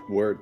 Word.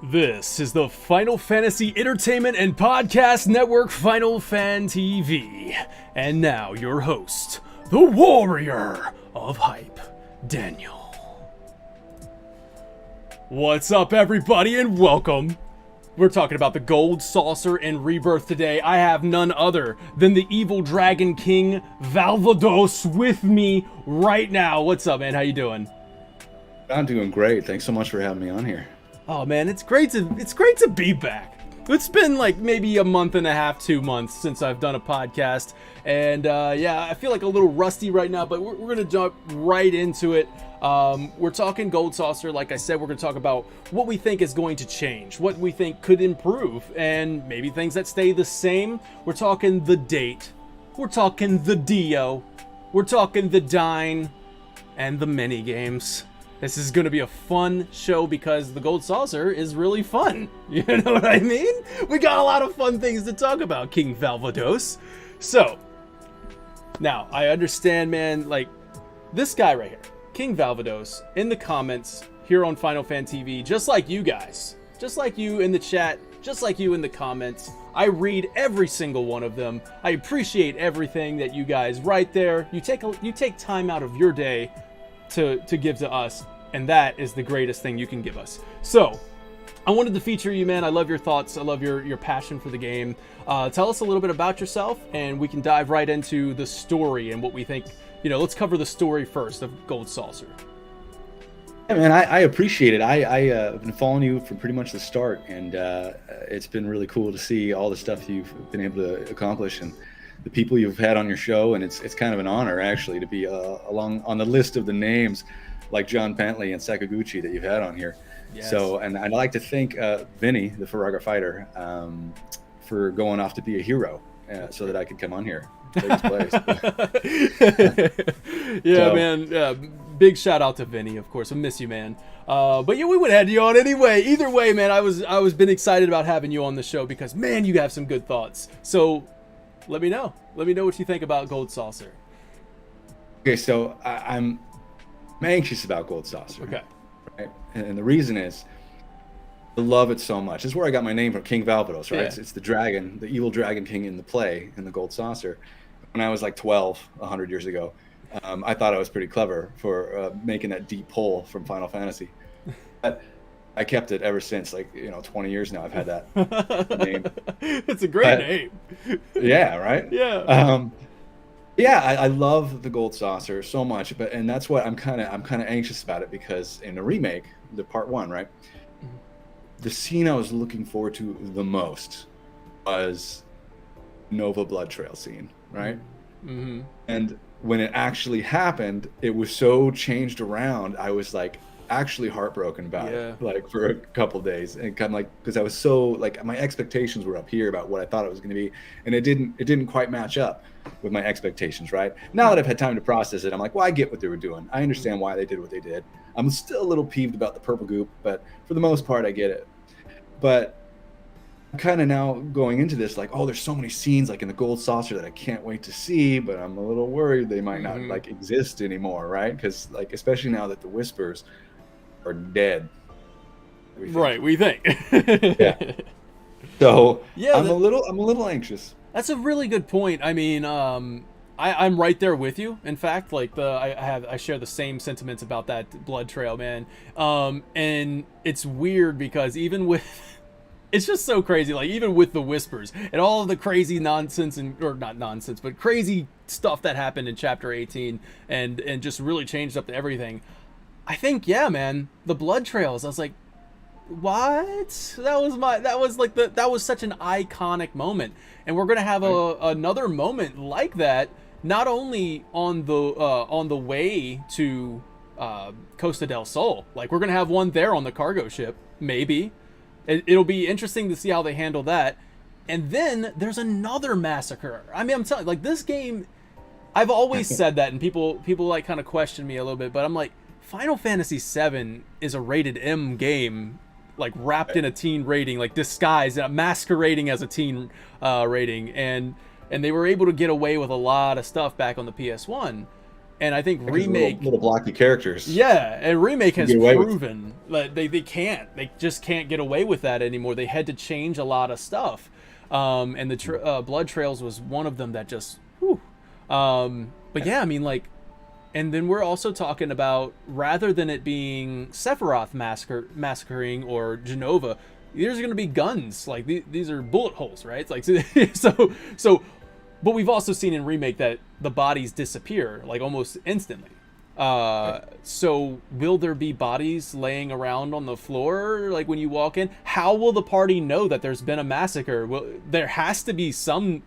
This is the Final Fantasy Entertainment and Podcast Network Final Fan TV. And now your host, the Warrior of Hype, Daniel. What's up, everybody, and welcome. We're talking about the Gold Saucer and Rebirth today. I have none other than the Evil Dragon King Valvados with me right now. What's up, man? How you doing? I'm doing great. Thanks so much for having me on here. Oh man, it's great to be back. It's been like maybe a month and a half, 2 months since I've done a podcast, and yeah, I feel like a little rusty right now, but we're gonna jump right into it. We're talking Gold Saucer. Like I said, we're gonna talk about what we think is going to change, what we think could improve, and maybe things that stay the same. We're talking the date, we're talking the Dio, we're talking the Dine, and the mini games. This is going to be a fun show because the Gold Saucer is really fun. You know what I mean? We got a lot of fun things to talk about, King Valvados. So, now, I understand, man, like, this guy right here, King Valvados, in the comments here on Final Fan TV, just like you guys, just like you in the chat, just like you in the comments, I read every single one of them. I appreciate everything that you guys write there. You take time out of your day to give to us, and that is the greatest thing you can give us. So I wanted to feature you, man. I love your thoughts. I love your passion for the game. Tell us a little bit about yourself, and we can dive right into the story and what we think. You know, let's cover the story first of Gold Saucer. Yeah, man, I appreciate it. I've been following you from pretty much the start, and it's been really cool to see all the stuff you've been able to accomplish and the people you've had on your show, and it's kind of an honor actually to be along on the list of the names like John Pantley and Sakaguchi that you've had on here. Yes. So, and I'd like to thank Vinny, the Faraga fighter, for going off to be a hero so that I could come on here. Take his place. Yeah, so, man. Big shout out to Vinny, of course. I miss you, man. But yeah, we would have had you on anyway. Either way, man, I was been excited about having you on the show because, man, you have some good thoughts. So let me know. Let me know what you think about Gold Saucer. Okay, so I'm anxious about Gold Saucer. Okay. Right? And the reason is I love it so much. This is where I got my name from, King Valvados, right? Yeah. It's the dragon, the evil dragon king in the play, in the Gold Saucer. When I was like 12, 100 years ago, I thought I was pretty clever for making that deep pull from Final Fantasy. But I kept it ever since, like, 20 years now I've had that name. It's a great name. Yeah, right? Yeah. Yeah, I love the Gold Saucer so much, and that's what I'm kind of anxious about it, because in the remake, the part one, right, Mhm. the scene I was looking forward to the most was Nova Blood Trail scene, right? Mm-hmm. And when it actually happened, it was so changed around. I was like actually heartbroken about it, Yeah. like for a couple days, and kind of like, because I was so like, my expectations were up here about what I thought it was going to be, and it didn't quite match up with my expectations. Right now that I've had time to process it, I'm like, well, I get what they were doing. I understand why they did what they did. I'm still a little peeved about the purple goop, but for the most part, I get it. But kind of now going into this like, oh, there's so many scenes like in the Gold Saucer that I can't wait to see, but I'm a little worried they might not Mm-hmm. like exist anymore, right? Because like, especially now that the whispers are dead, we think. Right, we think. Yeah. So Yeah, I'm a little anxious. that's a really good point. I mean, I'm right there with you. In fact, like I share the same sentiments about that blood trail, man. And it's weird because even with it's just so crazy. Like even with the whispers and all of the crazy nonsense or not nonsense, but crazy stuff that happened in chapter 18 and just really changed up everything. I think yeah, man, the blood trails. I was like, what? That was such an iconic moment, and we're gonna have Right. another moment like that. Not only on the way to Costa del Sol, like we're gonna have one there on the cargo ship, maybe. It'll be interesting to see how they handle that. And then there's another massacre. I mean, I'm telling you, like this game, I've always said that, and people like kind of question me a little bit, but I'm like, Final Fantasy VII is a rated M game, like wrapped in a teen rating, like disguised, masquerading as a teen rating, and they were able to get away with a lot of stuff back on the PS1, and I think Because little remake, little blocky characters yeah, and remake you has get away with. proven that they just can't get away with that anymore. They had to change a lot of stuff, and the blood trails was one of them that just, whew. But yeah, I mean like. And then we're also talking about rather than it being Sephiroth massacring or Genova, there's going to be guns. Like these are bullet holes, right? It's like so. But we've also seen in remake that the bodies disappear like almost instantly. So will there be bodies laying around on the floor like when you walk in? How will the party know that there's been a massacre? Well, there has to be some.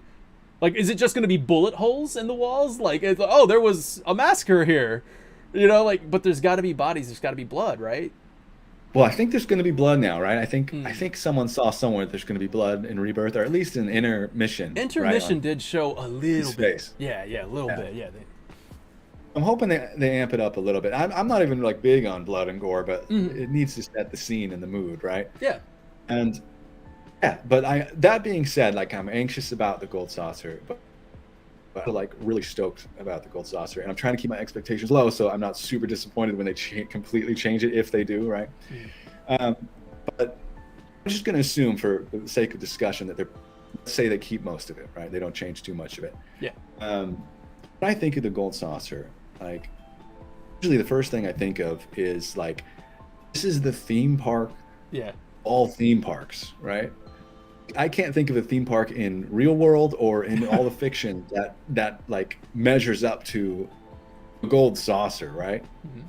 Like, is it just going to be bullet holes in the walls? Like, oh, there was a massacre here, Like, but there's got to be bodies. There's got to be blood, right? Well, I think there's going to be blood now, right? I think I Hmm. think someone saw somewhere there's going to be blood in Rebirth, or at least an intermission, right? Intermission Like did show a his little bit. face. Yeah, a little Yeah. bit. Yeah. I'm hoping they amp it up a little bit. I'm not even like big on blood and gore, but Mhm. it needs to set the scene and the mood, right? Yeah. And yeah, but that being said, like I'm anxious about the Gold Saucer, but I'm like really stoked about the Gold Saucer, and I'm trying to keep my expectations low, so I'm not super disappointed when they completely change it, if they do, right? Mhm. Um, but I'm just going to assume, for the sake of discussion, that let's say they keep most of it, right? They don't change too much of it. Yeah. When I think of the Gold Saucer, like usually the first thing I think of is like, this is the theme park, Yeah. all theme parks, right? I can't think of a theme park in real world or in all the fiction that like measures up to a Gold Saucer, right? Mhm.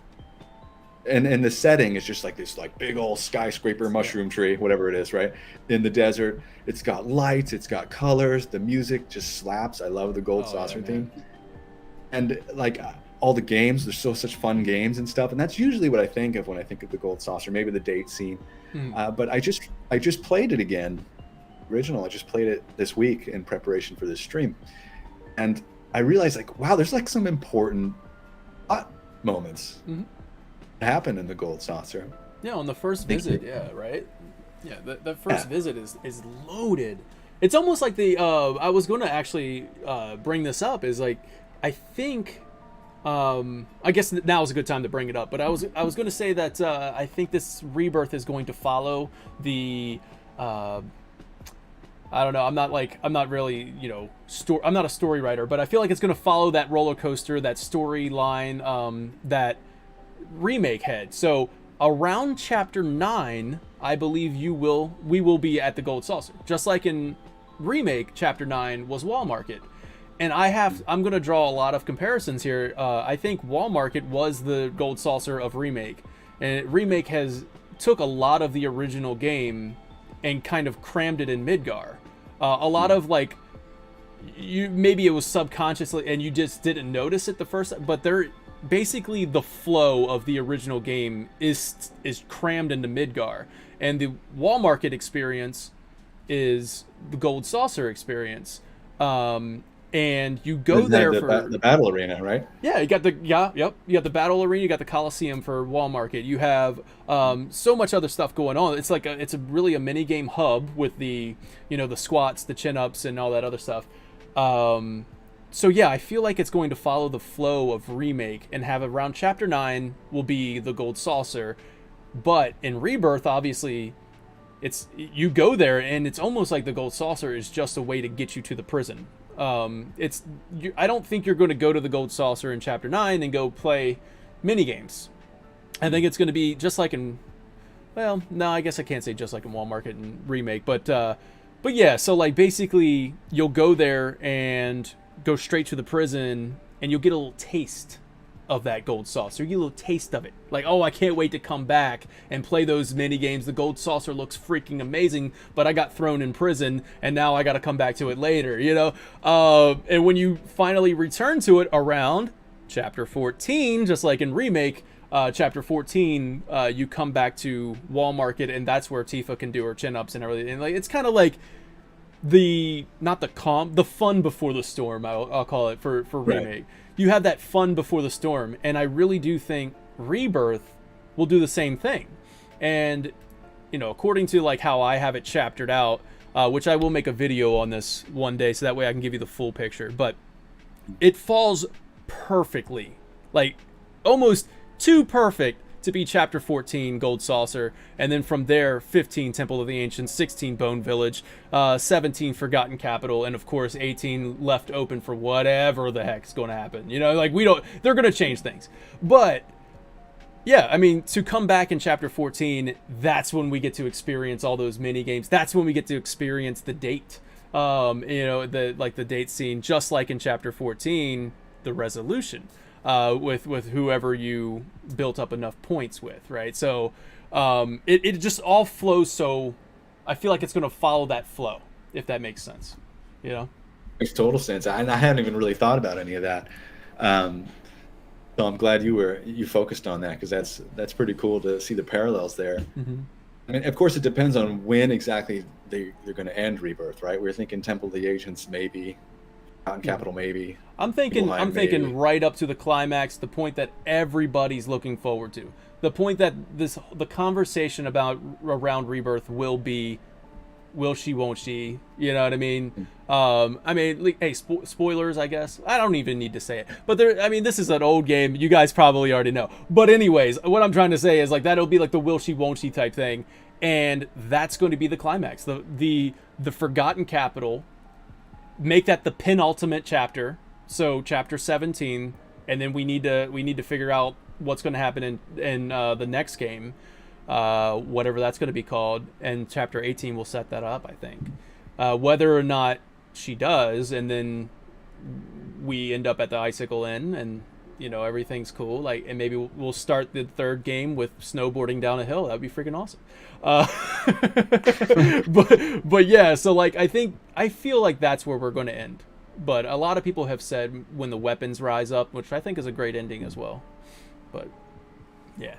And the setting is just like this like big old skyscraper mushroom tree, whatever it is, right, in the desert. It's got lights, it's got colors, the music just slaps. I love the Gold Oh yeah, Saucer man. theme. And like all the games, there's such fun games and stuff, and that's usually what I think of when I think of the Gold Saucer. Maybe the date scene. Mhm. But I just played it again, original. I just played it this week in preparation for this stream, and I realized like, wow, there's like some important plot moments Mhm. happen in the Gold Saucer. Yeah, on the first Thank visit, you. yeah, right? Yeah, the first Yeah. visit is loaded. It's almost like the I was going to actually bring this up is like I think I guess now is a good time to bring it up, but I was going to say that I think this Rebirth is going to follow the I don't know. I'm not really, I'm not a story writer, but I feel like it's going to follow that roller coaster, that storyline that remake had. So around chapter 9, I believe we will be at the Gold Saucer. Just like in remake, chapter 9 was Wall Market. and I'm gonna draw a lot of comparisons here. I think Wall Market was the Gold Saucer of Remake, and Remake took a lot of the original game and kind of crammed it in Midgar. A lot of like, maybe it was subconsciously and you just didn't notice it the first, but they're basically the flow of the original game is crammed into Midgar, and the Wall Market experience is the Gold Saucer experience. And you go there for the battle arena, right? Yeah, you got you got the battle arena, you got the Coliseum for Wall Market. You have so much other stuff going on. It's like it's really a mini game hub with the the squats, the chin ups, and all that other stuff. So yeah, I feel like it's going to follow the flow of Remake and have around Chapter 9 will be the Gold Saucer, but in Rebirth, obviously, you go there and it's almost like the Gold Saucer is just a way to get you to the prison. I don't think you're going to go to the Gold Saucer in Chapter 9 and go play mini games. I think it's going to be just like well, no, I guess I can't say just like in Wall Market and Remake, but yeah, so like basically you'll go there and go straight to the prison and you'll get a little taste of that Gold Saucer. You get a little taste of it. Like, oh, I can't wait to come back and play those mini games. The Gold Saucer looks freaking amazing, but I got thrown in prison and now I got to come back to it later, And when you finally return to it around Chapter 14, just like in Remake, Chapter 14, you come back to Wall Market, and that's where Tifa can do her chin-ups and everything. And like, it's kind of like the fun before the storm, I'll call it for Remake. Right. You have that fun before the storm, and I really do think Rebirth will do the same thing. And according to like how I have it chaptered out, which I will make a video on this one day, so that way I can give you the full picture. But it falls perfectly, like almost too perfect to be Chapter 14 Gold Saucer, and then from there 15 Temple of the Ancients, 16 Bone Village, 17 Forgotten Capital, and of course 18 left open for whatever the heck's going to happen. Like they're going to change things. But yeah, I mean, to come back in Chapter 14, that's when we get to experience all those mini games. That's when we get to experience the date. The date scene, just like in Chapter 14, the resolution. With whoever you built up enough points with, right? So it just all flows. So I feel like it's going to follow that flow, if that makes sense. Makes total sense. I hadn't even really thought about any of that. So I'm glad you focused on that, because that's pretty cool to see the parallels there. Mm-hmm. I mean, of course, it depends on when exactly they're going to end Rebirth, right? We're thinking Temple of the Agents, maybe. Forgotten Capital, maybe. I'm thinking right up to the climax, the point that everybody's looking forward to, the point that the conversation around Rebirth will be, will she, won't she? You know what I mean? Hey, spoilers, I guess. I don't even need to say it, but this is an old game. You guys probably already know. But anyways, what I'm trying to say is like that'll be like the will she, won't she type thing, and that's going to be the climax. The Forgotten Capital. Make that the penultimate chapter, so Chapter 17, and then we need to figure out what's going to happen in the next game, whatever that's going to be called, and Chapter 18 will set that up, I think. Whether or not she does, and then we end up at the Icicle Inn, and everything's cool, like, and maybe we'll start the third game with snowboarding down a hill. That'd be freaking awesome. But yeah, so like I feel like that's where we're going to end. But a lot of people have said when the weapons rise up, which I think is a great ending as well. But yeah,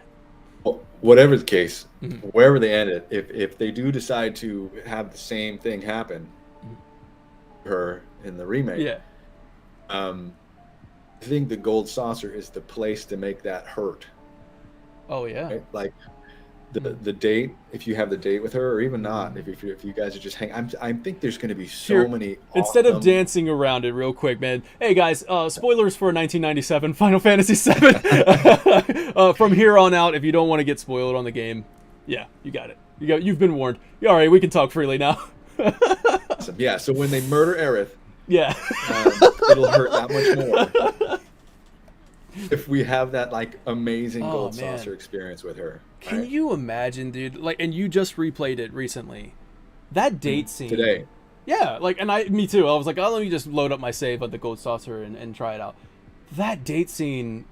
well, whatever the case, mm-hmm. wherever they end it, if they do decide to have the same thing happen, mm-hmm. her in the remake, yeah. I think the Gold Saucer is the place to make that hurt. Oh yeah. Right? Like the date, if you have the date with her, or even not, if you guys are just hanging, I think there's going to be so many. Instead of dancing around it real quick, man. Hey guys, spoilers for 1997 Final Fantasy 7. From here on out, if you don't want to get spoiled on the game, yeah, you got it. You've been warned. All right, we can talk freely now. Awesome. Yeah. So when they murder Aerith, yeah, it'll hurt that much more. If we have that like amazing Gold Saucer experience with her. Can you imagine, dude? Like, and you just replayed it recently. That date scene today. Yeah, like, and me too. I was like, oh, let me just load up my save on the Gold Saucer and try it out. That date scene,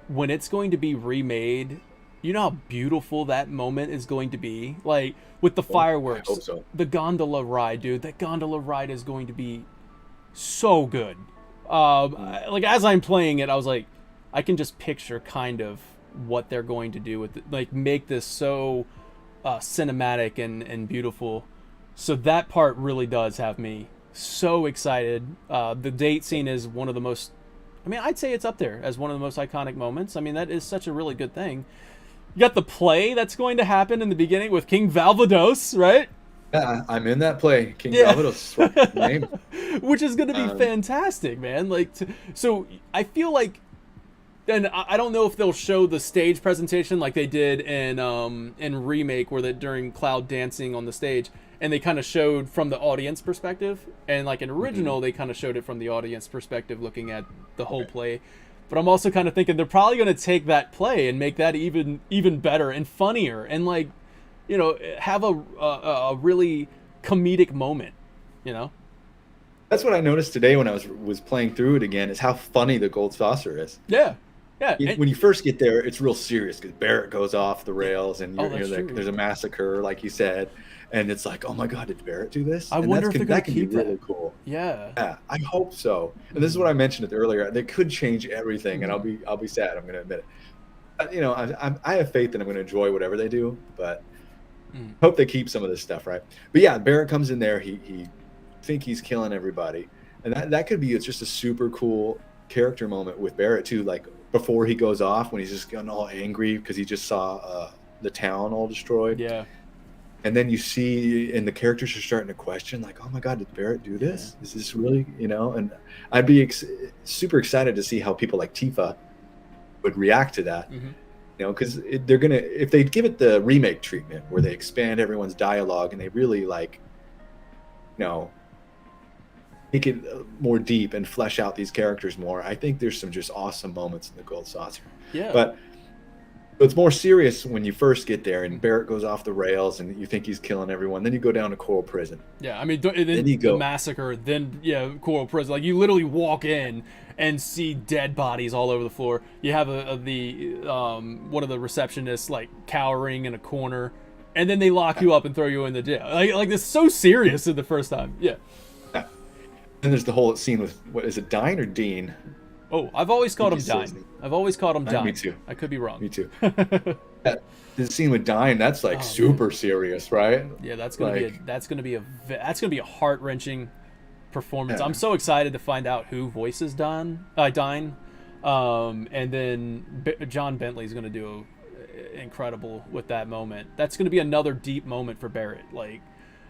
when it's going to be remade, you know how beautiful that moment is going to be? Like, with the I fireworks, hope so. the gondola ride, dude. That gondola ride is going to be so good. Like, as I'm playing it, I was like, I can just picture kind of what they're going to do with it. Like, make this so cinematic and beautiful. So that part really does have me so excited. The date scene is one of the most, I mean, I'd say it's up there as one of the most iconic moments. I mean, that is such a really good thing. You got the play that's going to happen in the beginning with King Valvados, right? Yeah, I'm in that play. King Yeah. Valvados, right? Name. Which is going to be fantastic, man. Like, so I feel like, and I don't know if they'll show the stage presentation like they did in Remake, where that during Cloud dancing on the stage, and they kind of showed from the audience perspective, and like in original they kind of showed it from the audience perspective, looking at the whole play. But I'm also kind of thinking they're probably going to take that play and make that even better and funnier, and like, you know, have a really comedic moment, you know. That's what I noticed today when I was playing through it again, is how funny the Gold Saucer is. Yeah. And, When you first get there, it's real serious because Barrett goes off the rails, and you're that's like, true. there's a massacre, like you said, and it's like, oh my God, did Barrett do this? I And wonder if they're going that to can keep be really that. cool. Yeah. Yeah, I hope so. And this is what I mentioned it earlier. They could change everything, and I'll be sad. I'm going to admit it. You know, I have faith that I'm going to enjoy whatever they do, but hope they keep some of this stuff, right? But yeah, Barrett comes in there. He think he's killing everybody, and that could be, it's just a super cool character moment with Barrett too. Like before he goes off, when he's just getting all angry because he just saw the town all destroyed. Yeah. And then you see, and the characters are starting to question, like, oh my God, did Barrett do this? Is this really, you know? And I'd be super excited to see how people like Tifa would react to that. You know, because they're gonna, if they give it the remake treatment where they expand everyone's dialogue and they really, like, you know, make it more deep and flesh out these characters more, I think there's some just awesome moments in the Gold Saucer. Yeah. But it's more serious when you first get there and Barrett goes off the rails and you think he's killing everyone. Then you go down to Coral Prison. Yeah, I mean, then you go. the massacre, then, yeah, Coral Prison. Like, you literally walk in and see dead bodies all over the floor. You have one of the receptionists, like, cowering in a corner, and then they lock you up and throw you in the jail. Like it's so serious in the first time. Yeah. Then there's the whole scene with, what is it, Dine or Dean? Oh, I've always called him Dine. I've always called him Dine. Me too. I could be wrong. Me too. The scene with Dine, that's like super serious, right? Yeah, that's gonna be a heart-wrenching performance. I'm so excited to find out who voices Dine. And then John Bentley's gonna do incredible with that moment. That's gonna be another deep moment for Barrett. Like,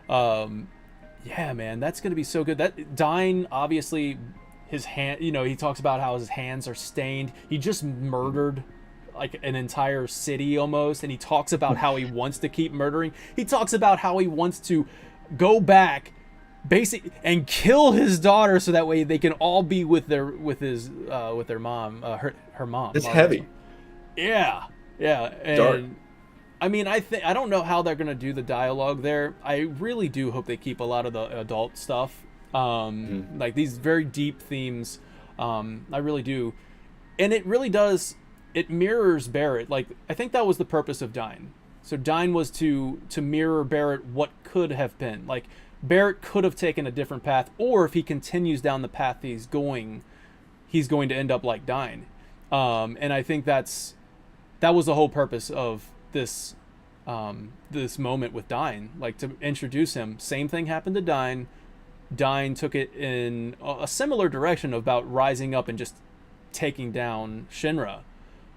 yeah, man, that's gonna be so good. That Dine, obviously, his hand, you know, he talks about how his hands are stained. He just murdered like an entire city almost, and he talks about how he wants to keep murdering. He talks about how he wants to go back and kill his daughter so that way they can all be with their mom, her mom. It's heavy. Yeah. And dark. I mean, I don't know how they're gonna do the dialogue there. I really do hope they keep a lot of the adult stuff, like these very deep themes. I really do, and it really does. It mirrors Barrett. Like, I think that was the purpose of Dine. So Dine was to mirror Barrett, what could have been. Like, Barrett could have taken a different path, or if he continues down the path he's going to end up like Dine. And I think that was the whole purpose of this moment with Dine, like to introduce him. Same thing happened to Dine. Dine took it in a similar direction about rising up and just taking down Shinra.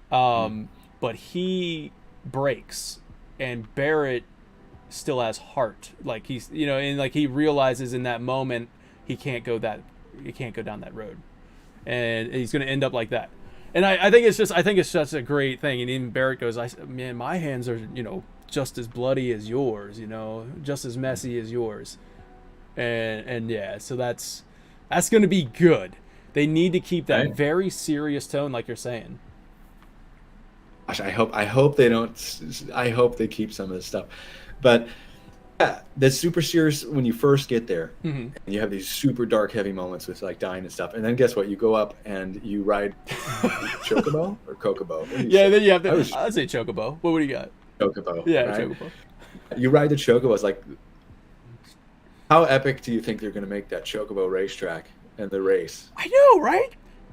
But he breaks, and Barrett still has heart. Like, he's, you know, and like he realizes in that moment he can't go down that road, and he's going to end up like that. And I think it's just a great thing. And even Barrett goes, man, my hands are, you know, just as bloody as yours, you know, just as messy as yours. And yeah, so that's going to be good. They need to keep that very serious tone, like you're saying. Gosh, I hope they don't. I hope they keep some of this stuff. But Yeah, that's super serious when you first get there, Mm-hmm. and you have these super dark, heavy moments with like dying and stuff. And then guess what? You go up and you ride Chocobo or Kokobo. What do you Yeah, say? then you have to. I was I'd say Chocobo. What would you got? Chocobo. Yeah, right? Chocobo. You ride the Chocobos. Like, how epic do you think they're going to make that Chocobo racetrack and the race? I know, right?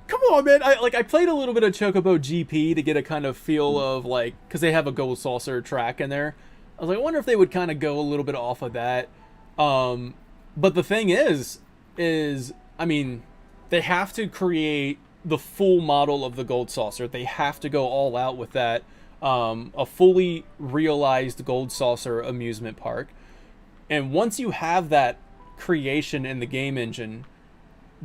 Come on, man. I played a little bit of Chocobo GP to get a kind of feel of like, because they have a Gold Saucer track in there. I was like, I wonder if they would kind of go a little bit off of that. But the thing is, I mean, they have to create the full model of the Gold Saucer. They have to go all out with that. A fully realized Gold Saucer amusement park. And once you have that creation in the game engine,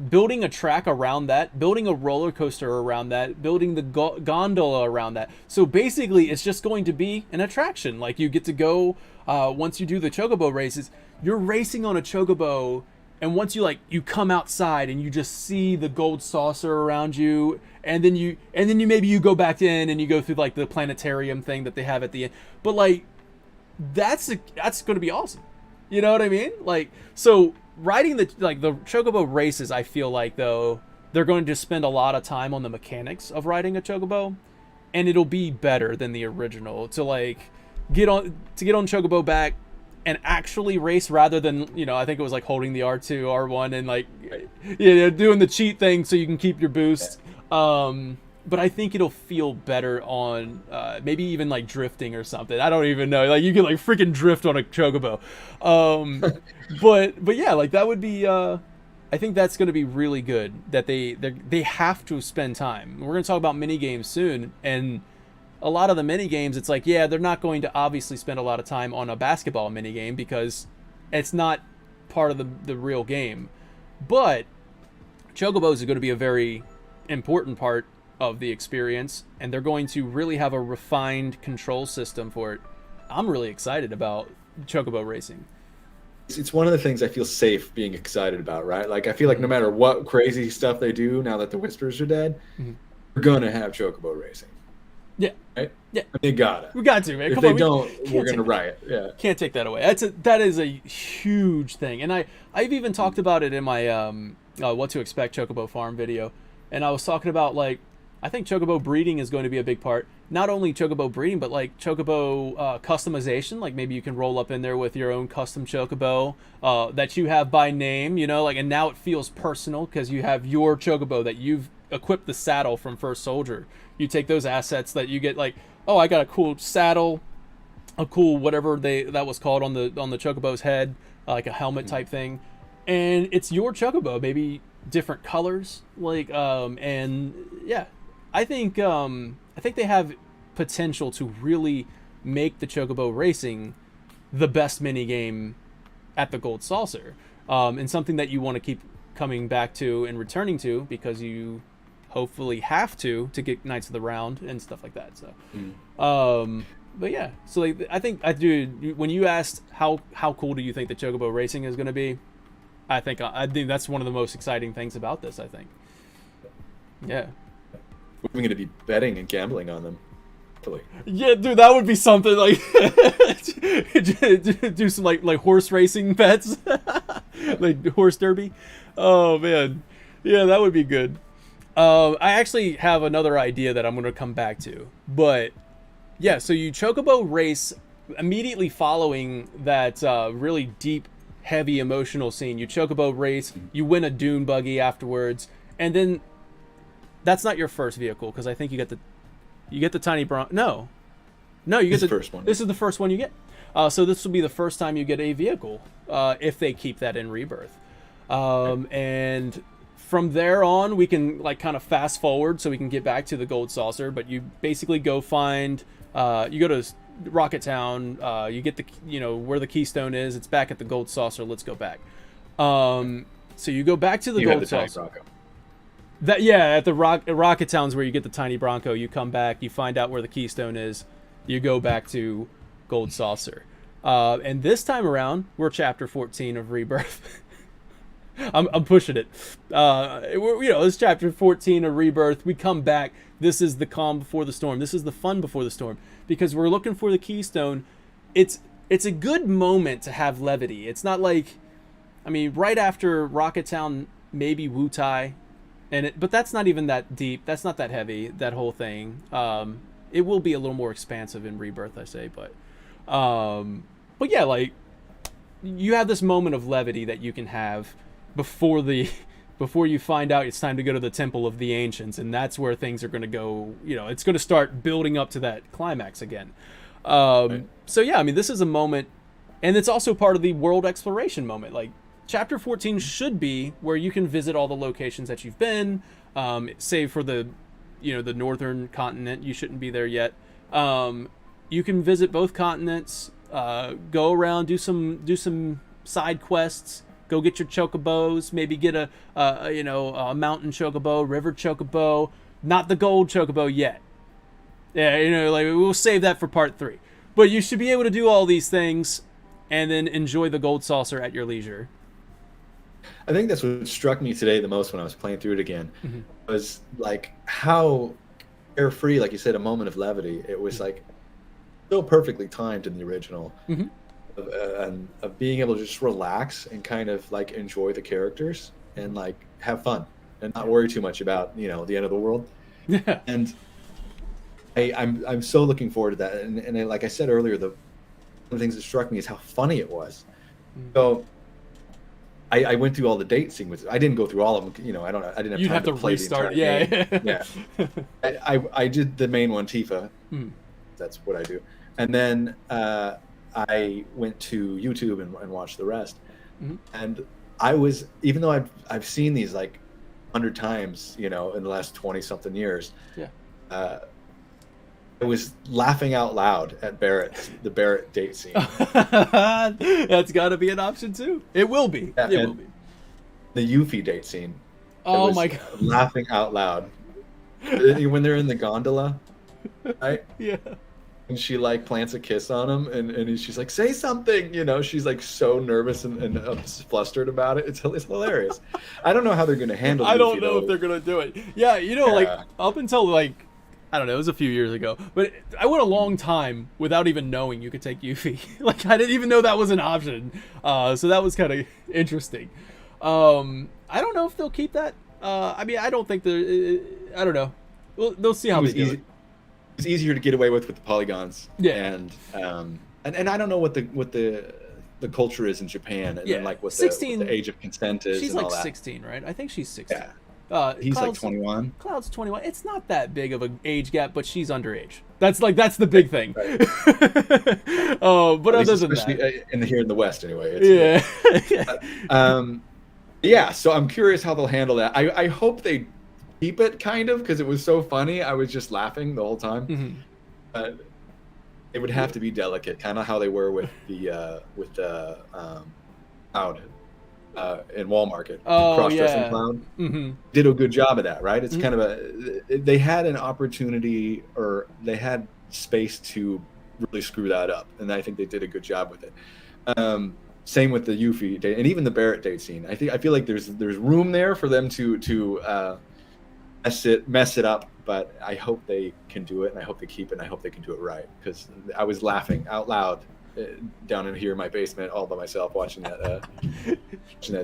building a track around that, building a roller coaster around that, building the gondola around that. So basically, it's just going to be an attraction. Like, you get to go, once you do the Chocobo races, you're racing on a Chocobo, and once you come outside and you just see the Gold Saucer around you, and then you maybe you go back in and you go through like the planetarium thing that they have at the end. But like, that's going to be awesome. You know what I mean? Like, so riding the Chocobo races, I feel like, though, they're going to spend a lot of time on the mechanics of riding a Chocobo, and it'll be better than the original to get on Chocobo back and actually race, rather than, I think it was like holding the R2, R1 and like, doing the cheat thing so you can keep your boost. But I think it'll feel better on maybe even like drifting or something. I don't even know. Like, you can like freaking drift on a Chocobo. But yeah, like that would be. I think that's going to be really good. That they have to spend time. We're going to talk about mini games soon, and a lot of the mini games, it's like, yeah, they're not going to obviously spend a lot of time on a basketball mini game because it's not part of the real game. But Chocobos are going to be a very important part of the experience, and they're going to really have a refined control system for it. I'm really excited about Chocobo racing. It's one of the things I feel safe being excited about, right? Like, I feel like no matter what crazy stuff they do now that the Whispers are dead, we're gonna have Chocobo racing. Yeah. Right? Yeah. They gotta. We got to, man. If Come they on, don't, we're gonna riot. Yeah. Can't take that away. That is a huge thing. And I've even talked about it in my what to expect Chocobo farm video. And I was talking about, like, I think Chocobo breeding is going to be a big part. Not only Chocobo breeding, but like Chocobo customization. Like, maybe you can roll up in there with your own custom Chocobo that you have by name, and now it feels personal because you have your Chocobo that you've equipped the saddle from First Soldier. You take those assets that you get, like, oh, I got a cool saddle, a cool whatever that was called on the Chocobo's head, like a helmet type thing, and it's your Chocobo, maybe different colors, like and yeah. I think they have potential to really make the Chocobo racing the best mini game at the Gold Saucer, and something that you want to keep coming back to and returning to, because you hopefully have to get Knights of the Round and stuff like that. So, but yeah, so like, I think when you asked how cool do you think the Chocobo racing is going to be, I think that's one of the most exciting things about this. I think, yeah. We're going to be betting and gambling on them. Hopefully. Yeah, dude, that would be something. Like, do some like horse racing bets, like horse derby. Oh man, yeah, that would be good. I actually have another idea that I'm going to come back to, but yeah, so you Chocobo race immediately following that really deep, heavy emotional scene. You Chocobo race, you win a dune buggy afterwards, and then. That's not your first vehicle, because I think you get the tiny No, you get the first one. This is the first one you get. So this will be the first time you get a vehicle, if they keep that in Rebirth. And from there on, we can like kind of fast forward so we can get back to the Gold Saucer. But you basically go find, you go to Rocket Town, you get where the Keystone is. It's back at the Gold Saucer. Let's go back. So you go back to the Gold Saucer. At the Rocket Towns where you get the tiny Bronco, you come back, you find out where the Keystone is, you go back to Gold Saucer. And this time around, we're chapter 14 of Rebirth. I'm pushing it. It's chapter 14 of Rebirth. We come back. This is the calm before the storm. This is the fun before the storm, because we're looking for the Keystone. It's it's a good moment to have levity. It's not like, I mean, right after Rocket Town, maybe Wutai, but that's not even that deep. That's not that heavy. That whole thing. It will be a little more expansive in Rebirth, I say, but yeah, like you have this moment of levity that you can have before you find out it's time to go to the Temple of the Ancients, and that's where things are going to go. You know, it's going to start building up to that climax again. Right. So yeah, I mean, this is a moment, and it's also part of the world exploration moment. Like Chapter 14 should be where you can visit all the locations that you've been, save for the northern continent. You shouldn't be there yet. You can visit both continents, go around, do some side quests, go get your chocobos, maybe get a mountain chocobo, river chocobo, not the gold chocobo yet. Yeah, like we'll save that for part 3. But you should be able to do all these things and then enjoy the gold saucer at your leisure. I think that's what struck me today the most when I was playing through it again, was like how carefree, like you said, a moment of levity. It was like so perfectly timed in the original, of being able to just relax and kind of like enjoy the characters and like have fun and not worry too much about the end of the world. Yeah. And I'm so looking forward to that. And like I said earlier, one of the things that struck me is how funny it was. So I went through all the date sequences. I didn't go through all of them. I didn't have You'd time have to play restart. the entire game. Yeah. I did the main one, Tifa. That's what I do. And then I went to YouTube and watched the rest. And I was, even though I've seen these like 100 times, in the last 20 something years. Yeah. I was laughing out loud at the Barrett date scene. That's got to be an option too. It will be. Yeah, it will be. The Yuffie date scene. Oh my god! Laughing out loud when they're in the gondola, right? Yeah. And she like plants a kiss on him, and she's like, "Say something," She's like so nervous and flustered about it. It's hilarious. I don't know how they're going to handle. I don't Yuffie, know though. if they're going to do it. Yeah, like up until like, I don't know, it was a few years ago, but I went a long time without even knowing you could take Yuffie. Like I didn't even know that was an option. So that was kind of interesting. I don't know if they'll keep that. I mean, I don't think I don't know. Well, they'll see how they do it. It's easier to get away with the polygons. Yeah. And I don't know what the culture is in Japan, and then like what 16, the age of consent is. She's and like all that. 16, right? I think she's 16. Yeah. Cloud's He's like 21. Cloud's 21. It's not that big of an age gap, but she's underage. That's the big thing. Right. But other than especially that, here in the West, anyway. Yeah. So I'm curious how they'll handle that. I hope they keep it kind of, because it was so funny. I was just laughing the whole time. It would have to be delicate, kind of how they were with the Cloud in Walmart. Cross-dressing Cloud did a good job of that, right? It's kind of they had an opportunity, or they had space to really screw that up, and I think they did a good job with it. Same with the Yuffie date, and even the Barrett date scene. I feel like there's room there for them to mess it up, but I hope they can do it, and I hope they keep it, and I hope they can do it right, because I was laughing out loud down in here in my basement all by myself watching that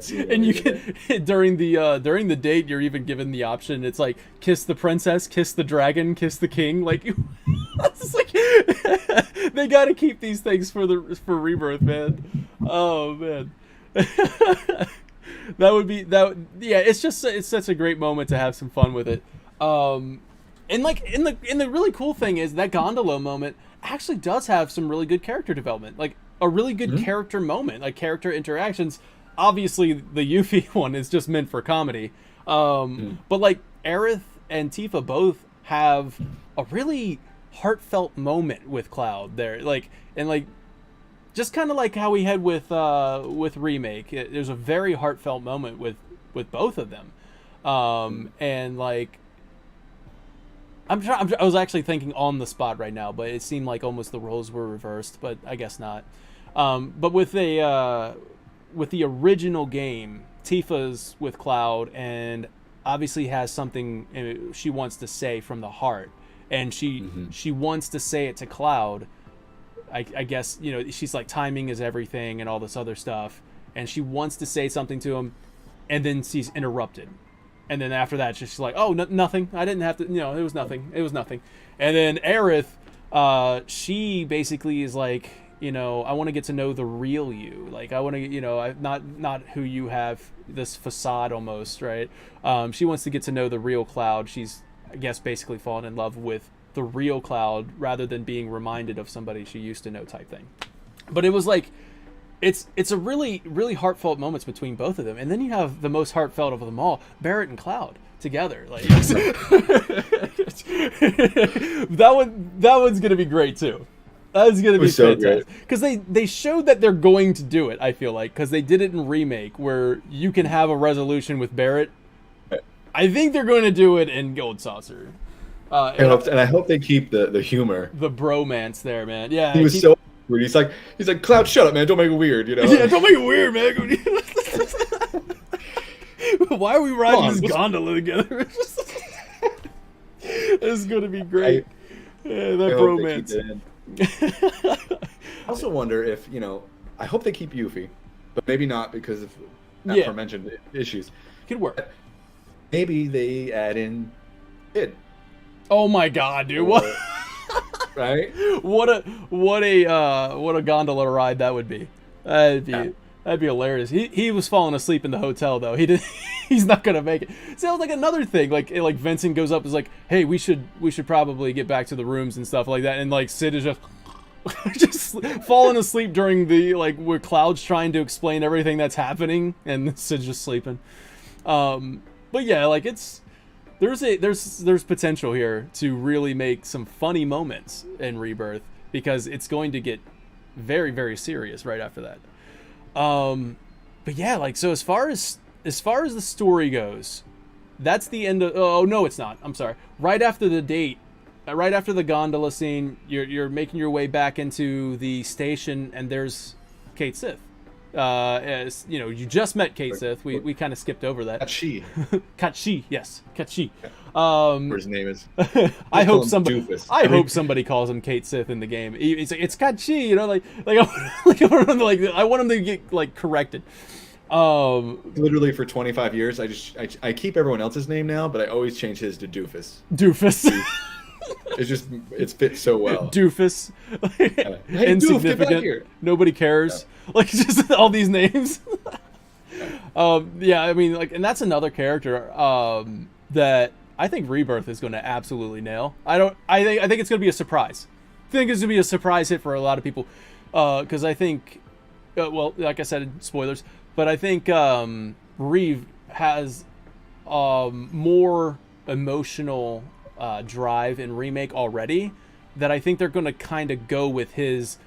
scene. And you can during the date, you're even given the option. It's like kiss the princess, kiss the dragon, kiss the king. Like it's like they got to keep these things for Rebirth, man. Oh man. Yeah, it's such a great moment to have some fun with it. And like in the really cool thing is that gondola moment actually does have some really good character development, like a really good character moment, like character interactions. Obviously the Yuffie one is just meant for comedy, but like Aerith and Tifa both have a really heartfelt moment with Cloud there, like, and like just kind of like how we had with Remake. There's a very heartfelt moment with both of them, and like I was actually thinking on the spot right now, but it seemed like almost the roles were reversed, but I guess not. But with the original game, Tifa's with Cloud, and obviously has something she wants to say from the heart, and she wants to say it to Cloud, I guess, you know, she's like, timing is everything and all this other stuff, and she wants to say something to him, and then she's interrupted, and then after that she's like, oh, nothing, I didn't have to, you know, it was nothing, and then Aerith, she basically is like, you know, I want to get to know the real you, like I want to, you know, not who you have this facade almost, right? She wants to get to know the real Cloud. She's, I guess, basically fallen in love with the real Cloud rather than being reminded of somebody she used to know type thing. But it was like, it's a really, really heartfelt moments between both of them. And then you have the most heartfelt of them all, Barrett and Cloud together. Like that one's going to be great too. That's going to be fantastic. Because they showed that they're going to do it, I feel like, because they did it in Remake where you can have a resolution with Barrett. I think they're going to do it in Gold Saucer. And I hope they keep the humor, the bromance there, man. Yeah, he was so weird. He's like, Cloud, shut up, man. Don't make it weird, you know. Yeah, don't make it weird, man. Why are we riding this gondola together? It's gonna be great. That bromance. I also wonder if, you know, I hope they keep Yuffie, but maybe not because of aforementioned issues. Could work. Maybe they add in Kid. Oh my god, dude! What? Right? What a gondola ride that would be. That'd be hilarious. He was falling asleep in the hotel though. He's not gonna make it. Sounds like another thing. Like Vincent goes up, is like, hey, we should probably get back to the rooms and stuff like that. And like Sid is just falling asleep during the where Cloud's trying to explain everything that's happening, and Sid's just sleeping. But yeah, like there's potential here to really make some funny moments in Rebirth, because it's going to get very, very serious right after that. But yeah, like, so as far as the story goes, that's the end of, oh no, it's not, I'm sorry. Right after the date, right after the gondola scene, you're making your way back into the station, and there's Kate Sith. As you know, you just met Kate Sith. We kind of skipped over that. Katshi, yes, Katshi. Whatever his name is. I hope somebody calls him Kate Sith in the game. It's Katshi, you know, like I want him to get like corrected. Literally for 25 years, I keep everyone else's name now, but I always change his to Doofus. It fits so well. Doofus. Hey, insignificant. Doof, get back here. Nobody cares. Yeah. Like, just all these names. Yeah, I mean, like, and that's another character that I think Rebirth is going to absolutely nail. I think it's going to be a surprise. I think it's going to be a surprise hit for a lot of people, because I think, well, like I said, spoilers, but I think Reeve has more emotional drive in Remake already, that I think they're going to kind of go with his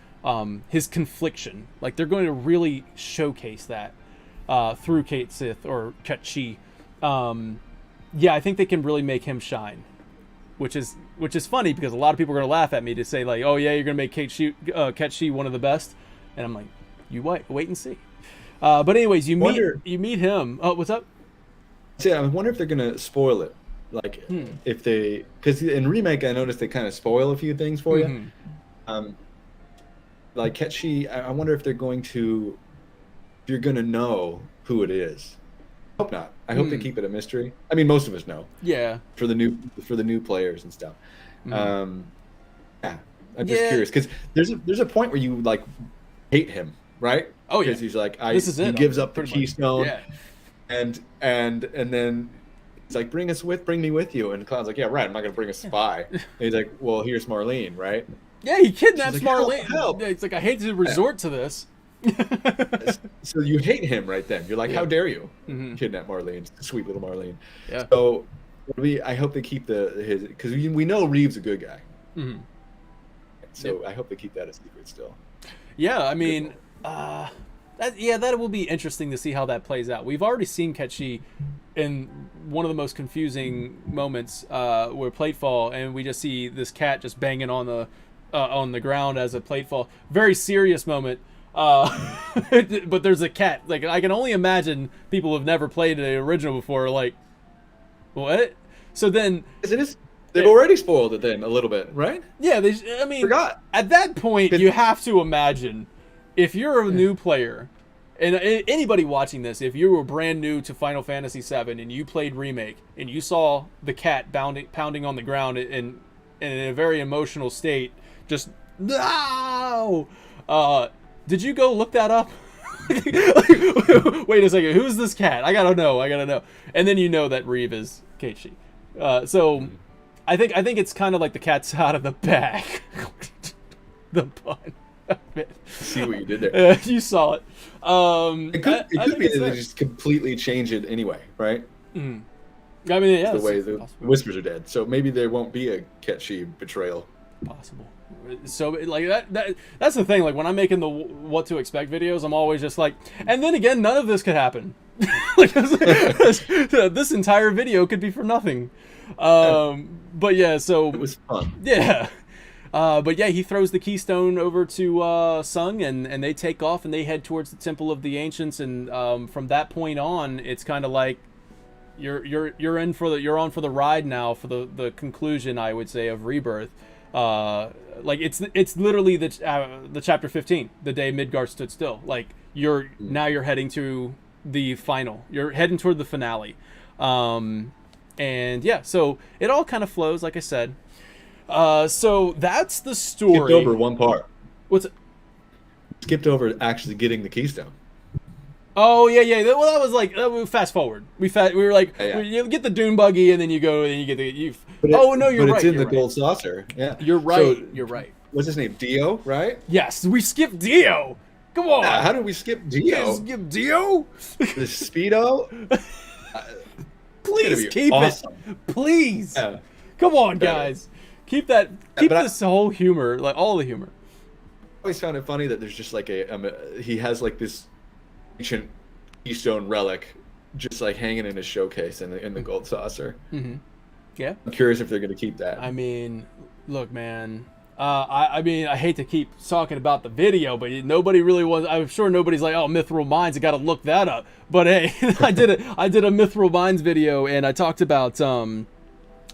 confliction. Like, they're going to really showcase that through Kate Sith or Katshi. Yeah, I think they can really make him shine, which is funny, because a lot of people are going to laugh at me to say, like, oh yeah, you're going to make Katshi one of the best, and I'm like, you wait and see. But anyways, you meet him. Oh, what's up? Yeah, I wonder if they're going to spoil it. Like, if they, because in Remake I noticed they kind of spoil a few things for you. Like Ketchi, I wonder if they're going to, if you're going to know who it is. I hope not. I hope they keep it a mystery. I mean, most of us know. Yeah. For the new players and stuff. Yeah, I'm just curious, because there's a point where you like hate him, right? Oh yeah. Because he's like, he gives up the keystone, and then. He's like, bring me with you. And Cloud's like, yeah, right, I'm not going to bring a spy. And he's like, well, here's Marlene, right? Yeah, he kidnaps like, Marlene. Help. It's like, I hate to resort to this. So you hate him right then. You're like, how dare you kidnap Marlene, sweet little Marlene. Yeah. So I hope they keep his, because we know Reeve's a good guy. So I hope they keep that a secret still. Yeah, I mean, that will be interesting to see how that plays out. We've already seen Ketchi in one of the most confusing moments where Platefall, and we just see this cat just banging on the ground as a Platefall. Very serious moment. But there's a cat. Like, I can only imagine people who've never played the original before, like, what? So then, They've already spoiled it then a little bit, right? Yeah, I mean, Forgot. at that point, you have to imagine if you're a new player, and anybody watching this, if you were brand new to Final Fantasy VII and you played Remake and you saw the cat pounding on the ground in a very emotional state, just no. Did you go look that up? Wait a second, who's this cat? I gotta know. And then you know that Reeve is Keiichi. So I think it's kind of like the cat's out of the bag. The pun. See what you did there. You saw it. It could be that they just completely change it anyway, right? Mm. I mean, yeah, the way the whispers are dead. So maybe there won't be a Keiichi betrayal. Possible. So like that's the thing. Like when I'm making the what to expect videos, I'm always just like, and then again, none of this could happen. Like this entire video could be for nothing. But yeah, so it was fun. Yeah. But yeah, he throws the keystone over to Sung, and they take off and they head towards the Temple of the Ancients. And from that point on, it's kind of like you're on for the ride now for the conclusion, I would say, of Rebirth. Like it's literally the chapter 15, the day Midgar stood still. Like now you're heading to the final. You're heading toward the finale. And yeah, so it all kind of flows, like I said. So that's the story. Skipped over one part. What's it? Skipped over actually getting the keystone. Oh yeah. Well, that was like fast forward. We were like, you get the dune buggy, and then you go and you get the. You're right. But it's in the gold saucer. Yeah, you're right. So, you're right. What's his name? Dio, right? Yes, we skipped Dio. Come on. How did we skip Dio? Skip Dio? The Speedo. Please keep awesome. It. Please. Yeah. Come on, guys. Keep that. Keep this whole humor, like all the humor. I always found it funny that there's just like he has like this ancient keystone relic just like hanging in his showcase in the gold saucer. Mm-hmm. Yeah. I'm curious if they're going to keep that. I mean, look, man. I mean, I hate to keep talking about the video, but nobody really was. I'm sure nobody's like, "Oh, Mithril Mines, I got to look that up." But hey, I did a Mithril Mines video, and I talked about how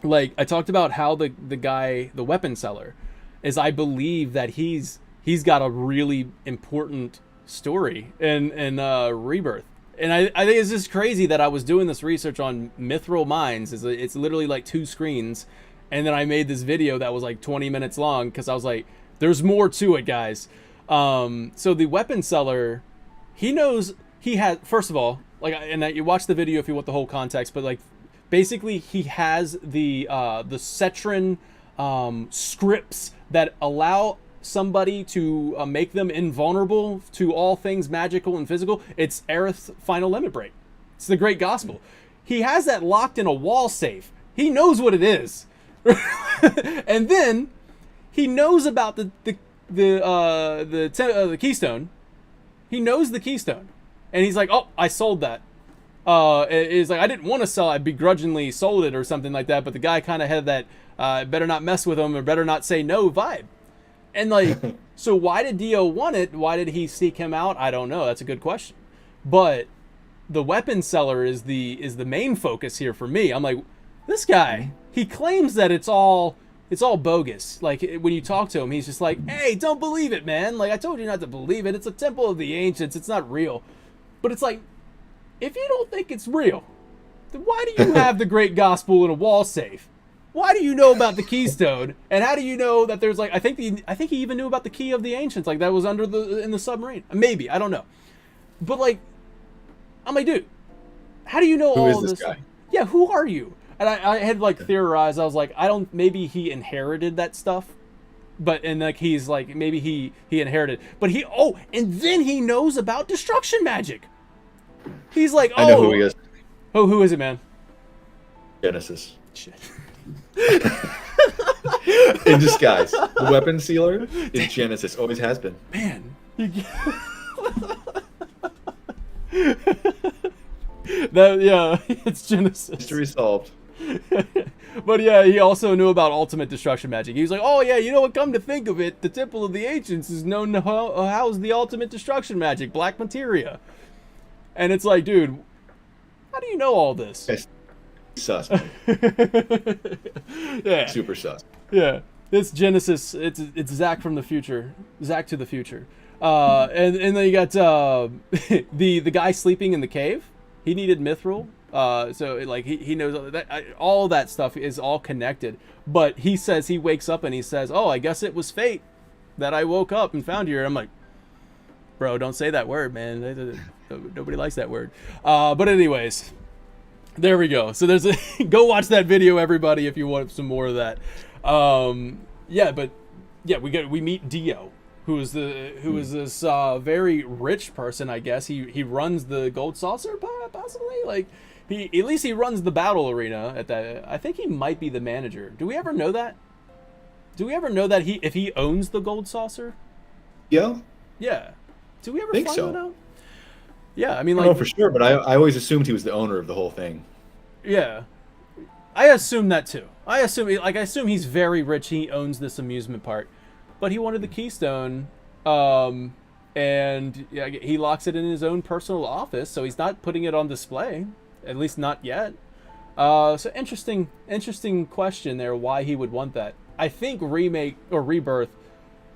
the guy, the weapon seller, is. I believe that he's got a really important story in Rebirth. And I think it's just crazy that I was doing this research on Mithril Mines. It's literally like 2 screens. And then I made this video that was like 20 minutes long because I was like, there's more to it, guys. So the weapon seller, he knows he has, first of all, like, and you watch the video if you want the whole context, but like, basically he has the Cetran scripts that allow somebody to make them invulnerable to all things magical and physical. It's Aerith's final limit break. It's the Great Gospel. He has that locked in a wall safe. He knows what it is. And then he knows about the keystone. He knows the keystone, and he's like, "Oh, I sold that." It's like I didn't want to sell. I begrudgingly sold it or something like that. But the guy kind of had that better not mess with him or better not say no vibe. And like, so why did Dio want it? Why did he seek him out? I don't know. That's a good question. But the weapon seller is the main focus here for me. I'm like, this guy, he claims that it's all bogus. Like when you talk to him, he's just like, "Hey, don't believe it, man. Like I told you not to believe it. It's a temple of the ancients. It's not real." But it's like, if you don't think it's real, then why do you have the Great Gospel in a wall safe? Why do you know about the keystone? And how do you know that there's like I think he even knew about the key of the ancients, like that was in the submarine. Maybe, I don't know. But like I'm like, dude, how do you know all of this? Guy? Yeah, who are you? And I had like theorized. I was like, maybe he inherited that stuff, and like he's like maybe he inherited, but and then he knows about destruction magic. He's like, I know who he is. Oh, who is it, man? Genesis. Shit. In disguise. The weapon sealer is Genesis. Always has been. Man. It's Genesis. Mystery solved. But yeah, he also knew about ultimate destruction magic. He was like, "Oh yeah, you know what? Come to think of it, the Temple of the Ancients is known to house the ultimate destruction magic, black materia." And it's like, dude, how do you know all this? Yes. Sus. Yeah. Super sus. Yeah. It's Genesis. It's Zack from the future. Zack to the future. And then you got the guy sleeping in the cave. He needed mithril. So like he knows that all that stuff is all connected. But he says he wakes up and he says, "Oh, I guess it was fate that I woke up and found you." I'm like, bro, don't say that word, man. Nobody likes that word. But anyways, there we go. So there's go watch that video, everybody, if you want some more of that. Yeah, but yeah, we meet Dio, who is this very rich person, I guess. He runs the Gold Saucer, possibly. Like at least he runs the battle arena at that. I think he might be the manager. Do we ever know that? Do we ever know that if he owns the Gold Saucer? Yeah. Yeah. Do we ever think find so. that out? Yeah, I mean, I like, don't know for sure, but I always assumed he was the owner of the whole thing. yeah, I assume that too. I assume he's very rich. He owns this amusement park, but he wanted the Keystone, and yeah, he locks it in his own personal office, so he's not putting it on display, at least not yet. So interesting question there. Why he would want that? I think Remake or Rebirth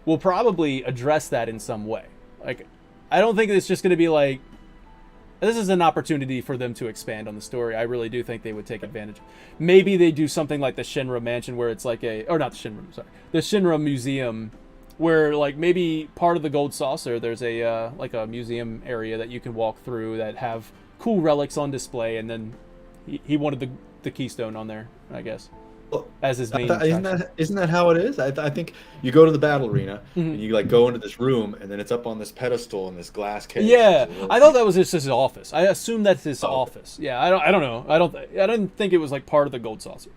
will probably address that in some way. Like, I don't think it's just going to be like, this is an opportunity for them to expand on the story. I really do think they would take advantage. Maybe they do something like the Shinra Mansion, where it's like the Shinra Museum, where like maybe part of the Gold Saucer, there's a like a museum area that you can walk through that have cool relics on display, and then he wanted the Keystone on there, I guess. Well, as his main isn't that how it is? I think you go to the battle arena and you like go into this room, and then it's up on this pedestal in this glass case. Yeah, I thought that was just his office. I assume that's his office. Yeah, I don't know. I didn't think it was like part of the Gold Saucer.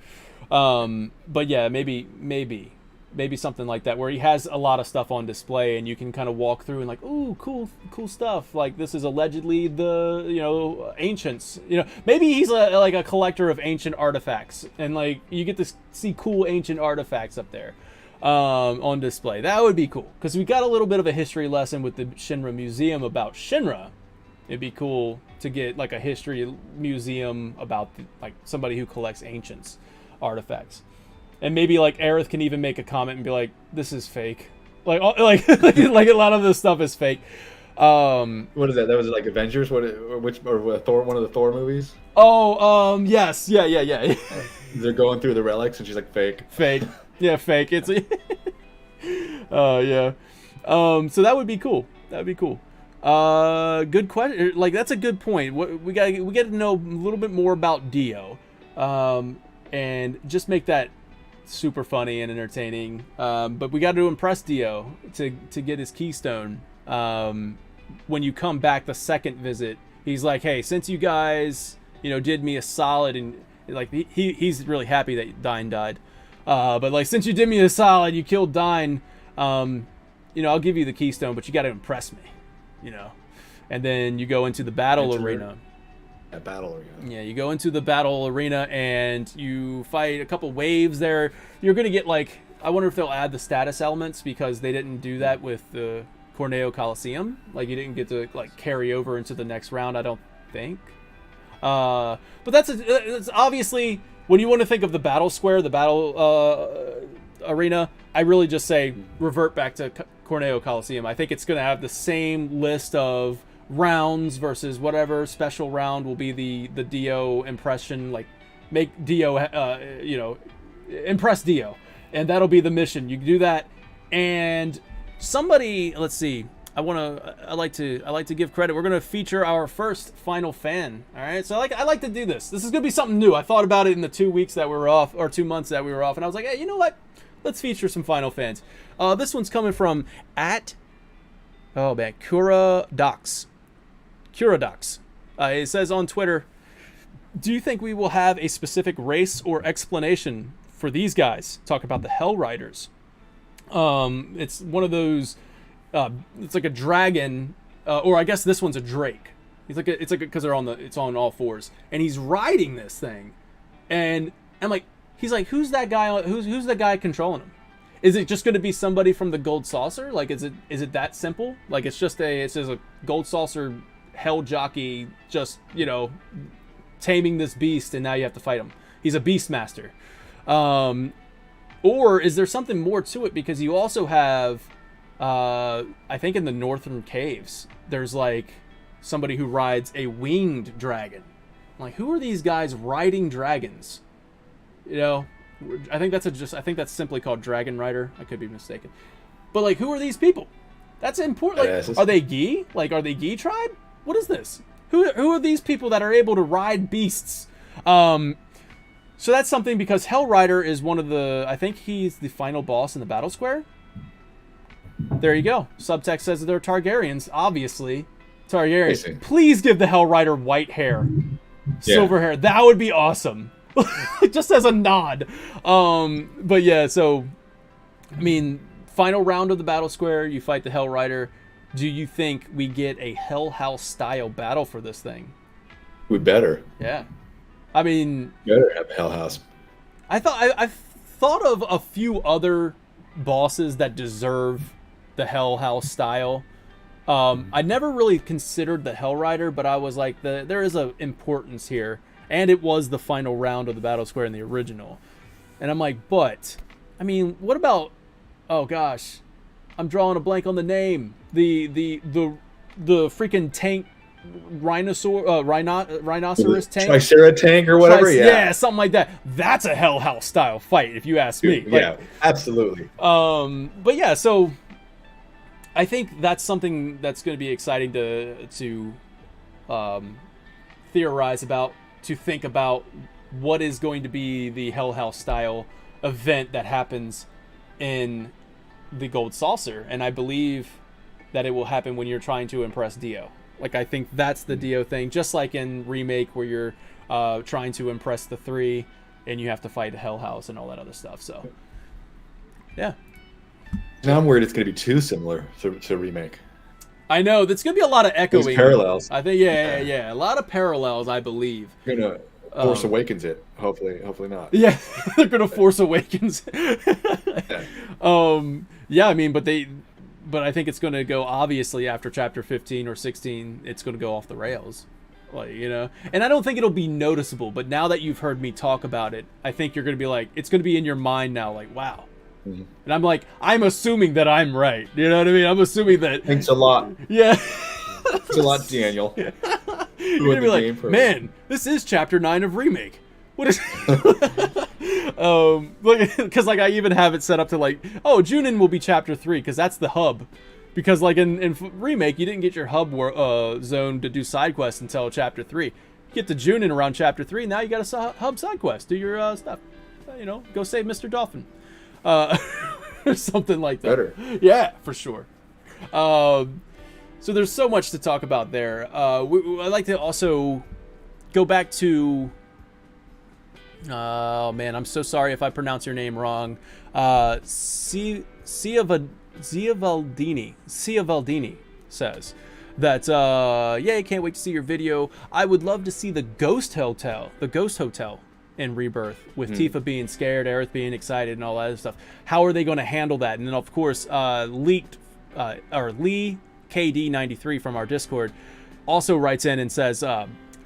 But yeah, maybe something like that, where he has a lot of stuff on display and you can kind of walk through and like, ooh, cool stuff. Like, this is allegedly the, ancients, maybe he's like a collector of ancient artifacts, and like you get to see cool ancient artifacts up there, on display. That would be cool, because we got a little bit of a history lesson with the Shinra Museum about Shinra. It'd be cool to get like a history museum about like somebody who collects ancients artifacts. And maybe like Aerith can even make a comment and be like, "This is fake." Like like a lot of this stuff is fake. What is that? That was like Avengers. Thor? One of the Thor movies. Oh, yes, yeah. They're going through the relics, and she's like, "Fake." Yeah, fake. It's yeah. So that would be cool. Good question. Like, that's a good point. We got to know a little bit more about Dio, and just make that super funny and entertaining. But we got to impress Dio to get his Keystone. When you come back the second visit, he's like, "Hey, since you guys, did me a solid," and like he's really happy that Dine died. But like, since you did me a solid, you killed Dine. I'll give you the Keystone, but you got to impress me. And then you go into the battle arena. Yeah, you go into the battle arena and you fight a couple waves there. You're gonna get like, I wonder if they'll add the status elements, because they didn't do that with the Corneo Coliseum. Like, you didn't get to like carry over into the next round, I don't think. But that's obviously, when you want to think of the battle square, the battle arena, I really just say revert back to Corneo Coliseum. I think it's gonna have the same list of rounds versus whatever special round will be the Dio impression, like make Dio impress Dio, and that'll be the mission. You can do that, and somebody, let's see, I like to give credit. We're gonna feature our first final fan. All right, so I like to do this. This is gonna be something new. I thought about it in the 2 weeks that we were off, or 2 months that we were off, and I was like, hey, you know what, let's feature some final fans. This one's coming from Curadox. It says on Twitter, "Do you think we will have a specific race or explanation for these guys?" Talk about the Hell Riders. It's one of those. It's like a dragon, or I guess this one's a drake. It's like because it's on all fours, and he's riding this thing, and I'm like, he's like, who's that guy? Who's the guy controlling him? Is it just going to be somebody from the Gold Saucer? Like, is it that simple? Like, it's just a Gold Saucer hell jockey, just taming this beast, and now you have to fight him. He's a beast master. Or is there something more to it? Because you also have, I think in the Northern Caves, there's like somebody who rides a winged dragon. Like, who are these guys riding dragons? You know, I think that's simply called Dragon Rider. I could be mistaken. But like, who are these people? That's important. Like, are they Gi? Like, are they Gi tribe? What is this? Who are these people that are able to ride beasts? So that's something, because Hell Rider is one of the, I think he's the final boss in the Battle Square. There you go. Subtext says that they're Targaryens. Obviously, Targaryens. Please give the Hell Rider white hair, silver hair. That would be awesome. Just as a nod. But yeah, so, I mean, final round of the Battle Square, you fight the Hell Rider. Do you think we get a Hell House style battle for this thing? We better. Yeah. I mean, better have Hell House. I thought of a few other bosses that deserve the Hell House style. I never really considered the Hell Rider, but I was like, there is a importance here, and it was the final round of the Battle Square in the original. And I'm like, but I mean, what about? Oh gosh, I'm drawing a blank on the name. The freaking tank. Rhinoceros tank, Tricera tank or whatever. Yeah, something like that. That's a Hell House style fight, if you ask me. Yeah, like, absolutely. But yeah, so I think that's something that's going to be exciting to theorize about, to think about what is going to be the Hell House style event that happens in the Gold Saucer, and I believe that it will happen when you're trying to impress Dio. Like, I think that's the Dio thing, just like in Remake, where you're trying to impress the 3 and you have to fight Hell House and all that other stuff. So, yeah. Now I'm worried it's going to be too similar to Remake. I know. There's going to be a lot of echoing. There's parallels. I think, yeah. A lot of parallels, I believe. You're going to Force Awakens it. Hopefully not. Yeah, they're going to Force Awakens. Yeah, I mean, but I think it's going to go, obviously, after chapter 15 or 16, it's going to go off the rails. Like, you know, and I don't think it'll be noticeable, but now that you've heard me talk about it, I think you're going to be like, it's going to be in your mind now, like, wow. Mm-hmm. And I'm like, I'm assuming that I'm right. You know what I mean? I'm assuming that. Thanks a lot. Yeah. Thanks a lot, Daniel. Yeah. You're going to be like, man, this is chapter 9 of Remake. What is because like I even have it set up to like, oh, Junin will be chapter 3 because that's the hub. Because like in Remake, you didn't get your hub zone to do side quests until chapter 3. You get to Junin around chapter 3, now you got a hub side quest. Do your stuff. You know, go save Mr. Dolphin. Or something like that. Better. Yeah, for sure. So there's so much to talk about there. I'd like to also go back to... Oh man, I'm so sorry if I pronounce your name wrong. Sia Valdini says that yay, can't wait to see your video. I would love to see the Ghost Hotel in Rebirth with Tifa being scared, Aerith being excited, and all that other stuff. How are they going to handle that? And then of course, Lee KD93 from our Discord also writes in and says,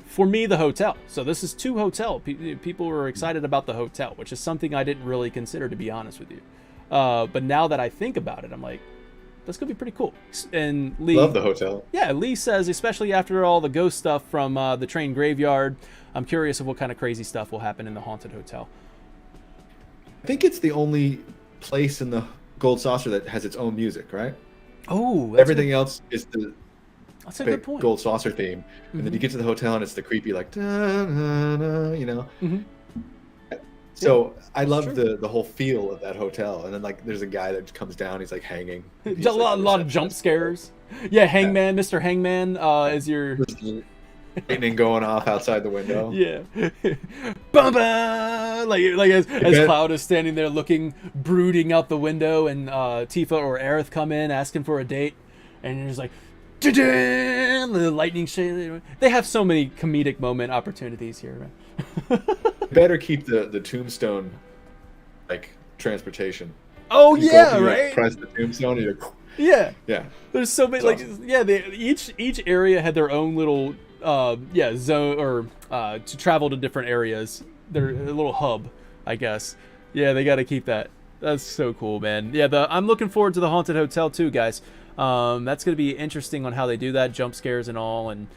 for me, the hotel. So this is 2 hotel. People were excited about the hotel, which is something I didn't really consider, to be honest with you. But now that I think about it, I'm like, that's gonna be pretty cool. And Lee, love the hotel. Yeah, Lee says, especially after all the ghost stuff from the train graveyard, I'm curious of what kind of crazy stuff will happen in the haunted hotel. I think it's the only place in the Gold Saucer that has its own music, right? Oh, everything else is the that's a good point. Gold Saucer theme, and then you get to the hotel and it's the creepy like, da, da, da, you know. So yeah, I love the whole feel of that hotel, and then like there's a guy that comes down, he's like hanging. He's a lot of jump scares. Yeah, Hangman, yeah. Mr. Hangman is your lightning going off outside the window. Yeah, like as Cloud is standing there looking, brooding out the window, and Tifa or Aerith come in asking for a date, and you're just like, the lightning shade. They have so many comedic moment opportunities here. Better keep the tombstone like transportation. Oh yeah, right. Press the tombstone, Yeah. Yeah. There's so many, That's like, awesome. yeah, each area had their own little, zone, or, to travel to different areas. Their little hub, I guess. Yeah, they got to keep that. That's so cool, man. Yeah, I'm looking forward to the Haunted Hotel too, guys. That's going to be interesting on how they do that, jump scares and all. And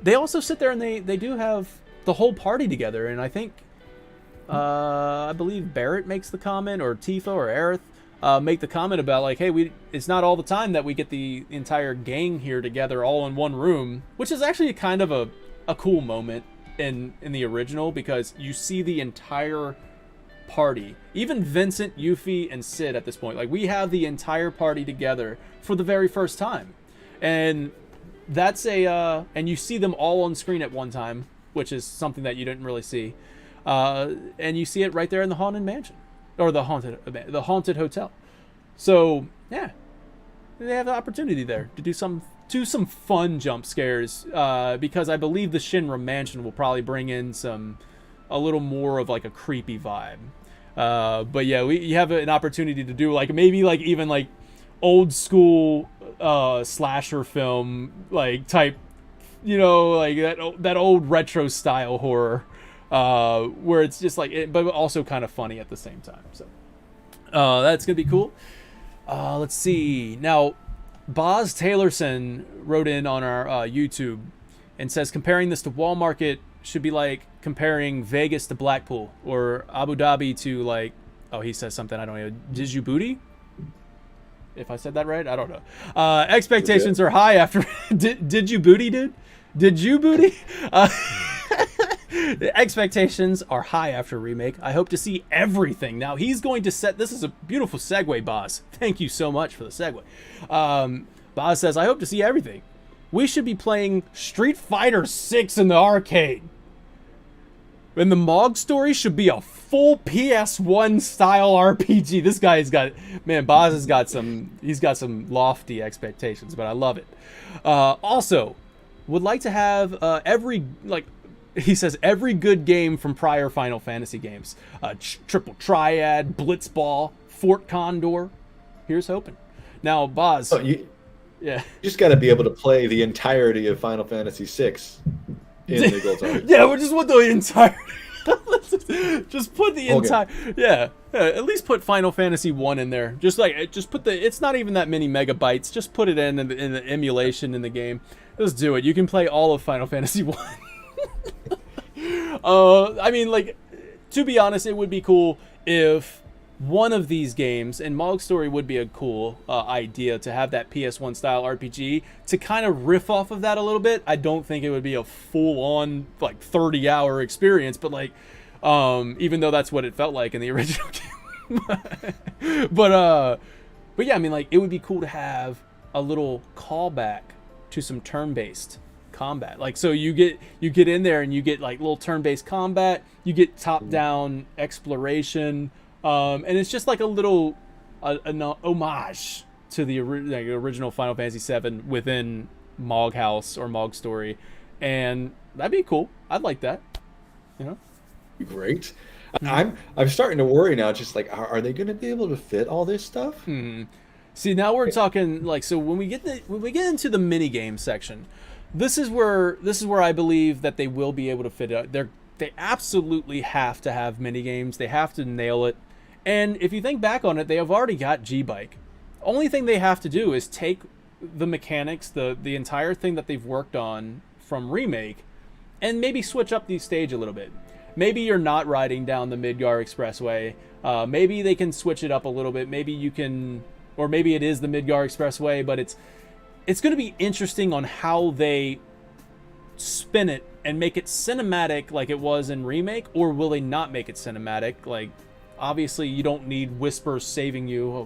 they also sit there and they do have the whole party together. And I think, I believe Barrett makes the comment, or Tifa or Aerith make the comment about, like, hey, it's not all the time that we get the entire gang here together all in one room, which is actually kind of a cool moment in the original, because you see the entire party, even Vincent, Yuffie, and Sid at this point. Like, we have the entire party together for the very first time, and that's and you see them all on screen at one time, which is something that you didn't really see, and you see it right there in the Haunted Mansion, or the Haunted Hotel. So yeah, they have the opportunity there to do some fun jump scares, because I believe the Shinra Mansion will probably bring in a little more of like a creepy vibe. But yeah, you have an opportunity to do like maybe like even like old school slasher film like type, like that old retro style horror, where it's just like but also kind of funny at the same time. So that's gonna be cool. Let's see. Now, Boz Taylorson wrote in on our YouTube and says comparing this to Wall Market should be like comparing Vegas to Blackpool, or Abu Dhabi to, like, he says something I don't know. Djibouti? If I said that right, I don't know. Expectations are high after did you booty, dude? Did you booty? The expectations are high after remake. I hope to see everything. Now he's going to set. This is a beautiful segue, Boz. Thank you so much for the segue. Boz says, I hope to see everything. We should be playing Street Fighter 6 in the arcade. And the Mog story should be a full PS1 style RPG. This guy's got, man, Boz has got he's got some lofty expectations, but I love it. Also, would like to have he says every good game from prior Final Fantasy games. Triple Triad, Blitzball, Fort Condor. Here's hoping. Now, Boz. You just got to be able to play the entirety of Final Fantasy VI in the Gold Target. Yeah, we just want the entire. Just put the entire. Yeah, at least put Final Fantasy 1 in there. Just put it's not even that many megabytes. Just put it in the emulation in the game. Just do it. You can play all of Final Fantasy 1. I mean, like, to be honest, it would be cool if one of these games, and Mog Story would be a cool idea to have that PS1 style RPG to kind of riff off of that a little bit. I don't think it would be a full-on like 30-hour experience, but like, even though that's what it felt like in the original game. but yeah, I mean, like, it would be cool to have a little callback to some turn-based combat. Like, so you get in there and you get like little turn-based combat, you get top-down exploration, and it's just like a little an homage to the original Final Fantasy VII within Mog House or Mog Story, and that'd be cool. I'd like that. Great. I'm starting to worry now. Just like, are they going to be able to fit all this stuff? See, now we're talking like, so when we get into the mini game section, this is where I believe that they will be able to fit it. They absolutely have to have mini games. They have to nail it. And if you think back on it, they have already got G-Bike. Only thing they have to do is take the mechanics, the entire thing that they've worked on from Remake, and maybe switch up the stage a little bit. Maybe you're not riding down the Midgar Expressway. Maybe they can switch it up a little bit. Maybe you can, or maybe it is the Midgar Expressway, but it's going to be interesting on how they spin it and make it cinematic like it was in Remake, or will they not make it cinematic? Like, obviously you don't need Whisper saving you,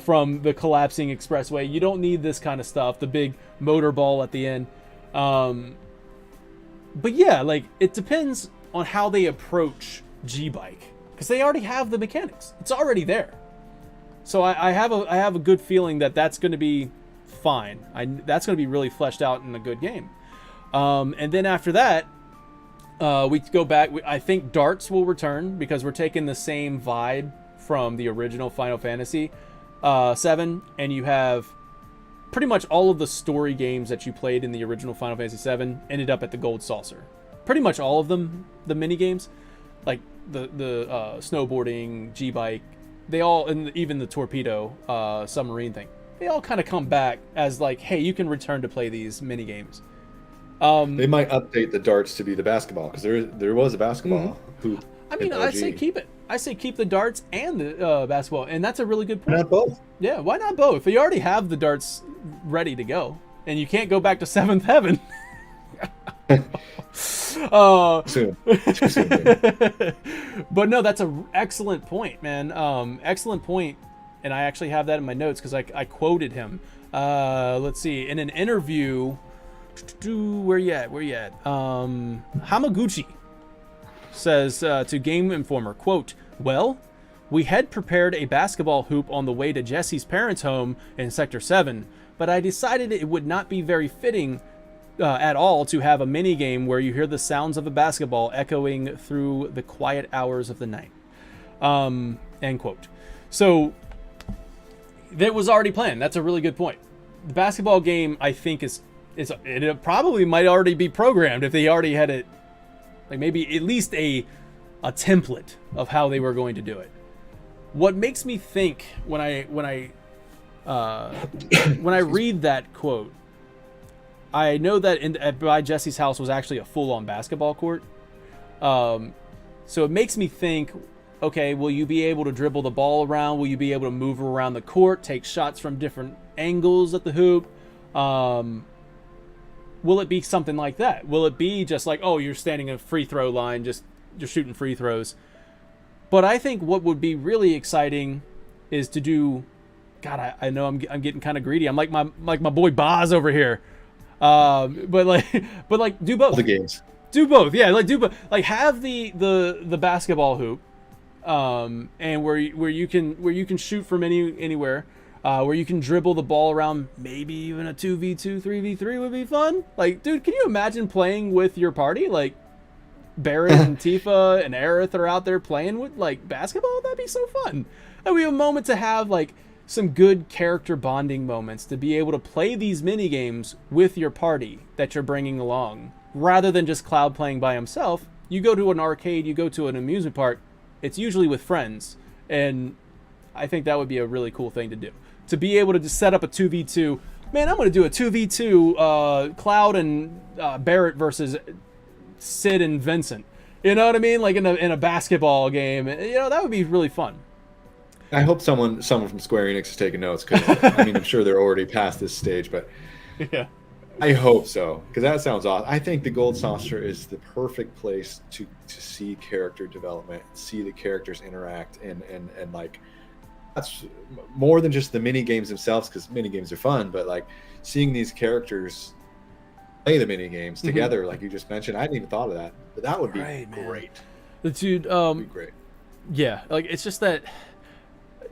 from the collapsing expressway. You don't need this kind of stuff, the big motor ball at the end. But yeah, like, it depends on how they approach G-Bike, because they already have the mechanics. It's already there. So I have a good feeling that that's going to be fine. That's going to be really fleshed out in a good game. And then after that, we go back. I think darts will return because we're taking the same vibe from the original Final Fantasy. 7, and you have pretty much all of the story games that you played in the original Final Fantasy 7 ended up at the Gold Saucer. Pretty much all of them, the mini games, like the snowboarding, G-bike, they all, and even the torpedo submarine thing, they all kind of come back as like, hey, you can return to play these mini games. They might update the darts to be the basketball, because there was a basketball hoop. I mean, I say keep it. I say keep the darts and the basketball, and that's a really good point. Why not both? Yeah, why not both? You already have the darts ready to go, and you can't go back to 7th Heaven. Soon. Too soon. But no, that's an excellent point, man. Excellent point, and I actually have that in my notes because I quoted him. Let's see, in an interview. Where you at? Hamaguchi says to Game Informer, quote, "Well, we had prepared a basketball hoop on the way to Jesse's parents' home in Sector 7, but I decided it would not be very fitting at all to have a mini game where you hear the sounds of a basketball echoing through the quiet hours of the night." End quote. So that was already planned. That's a really good point. The basketball game, I think, it probably might already be programmed if they already had it, like maybe at least a template of how they were going to do it. What makes me think when I read that quote, I know that by Jesse's house was actually a full-on basketball court. So it makes me think, okay, will you be able to dribble the ball around? Will you be able to move around the court, take shots from different angles at the hoop? Will it be something like that? Will it be just like, oh, you're standing in a free throw line, you're shooting free throws? But I think what would be really exciting is to do. God, I know I'm getting kind of greedy. I'm like my boy Boz over here. But do both. The games. Do both, yeah. Do both. Like have the basketball hoop, and where you can shoot from anywhere. Where you can dribble the ball around, maybe even a 2v2, 3v3 would be fun. Like, dude, can you imagine playing with your party? Like, Barrett and Tifa and Aerith are out there playing with, like, basketball? That'd be so fun. That would be a moment to have, like, some good character bonding moments, to be able to play these mini games with your party that you're bringing along. Rather than just Cloud playing by himself, you go to an arcade, you go to an amusement park, it's usually with friends. And I think that would be a really cool thing to do. To be able to just set up a 2v2. Man, I'm going to do a 2v2 Cloud and Barrett versus Sid and Vincent. You know what I mean? Like in a basketball game. You know, that would be really fun. I hope someone from Square Enix is taking notes, because I mean, I'm sure they're already past this stage, but yeah, I hope so, because that sounds awesome. I think the Gold Saucer is the perfect place to see character development, see the characters interact, and like, that's more than just the mini games themselves, because mini games are fun, but like seeing these characters play the mini games together, like you just mentioned. I hadn't even thought of that, but that would be great. The dude, be great. Yeah, like it's just that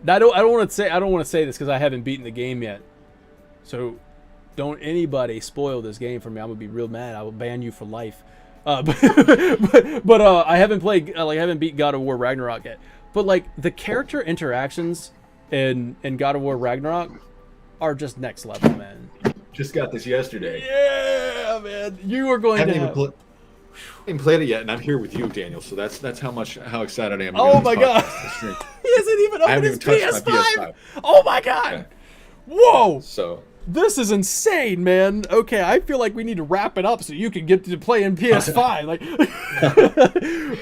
I don't want to say this because I haven't beaten the game yet. So don't anybody spoil this game for me. I'm gonna be real mad. I will ban you for life. But I haven't played I haven't beat God of War Ragnarok yet. But like the character interactions in God of War Ragnarok are just next level, man. Just got this yesterday. Yeah, man. You are going to I haven't even played it yet, and I'm here with you, Daniel. So that's how excited I am. Oh my god! He hasn't even opened his PS5. Oh my god! Yeah. Whoa! So this is insane, man. Okay, I feel like we need to wrap it up so you can get to play in PS5.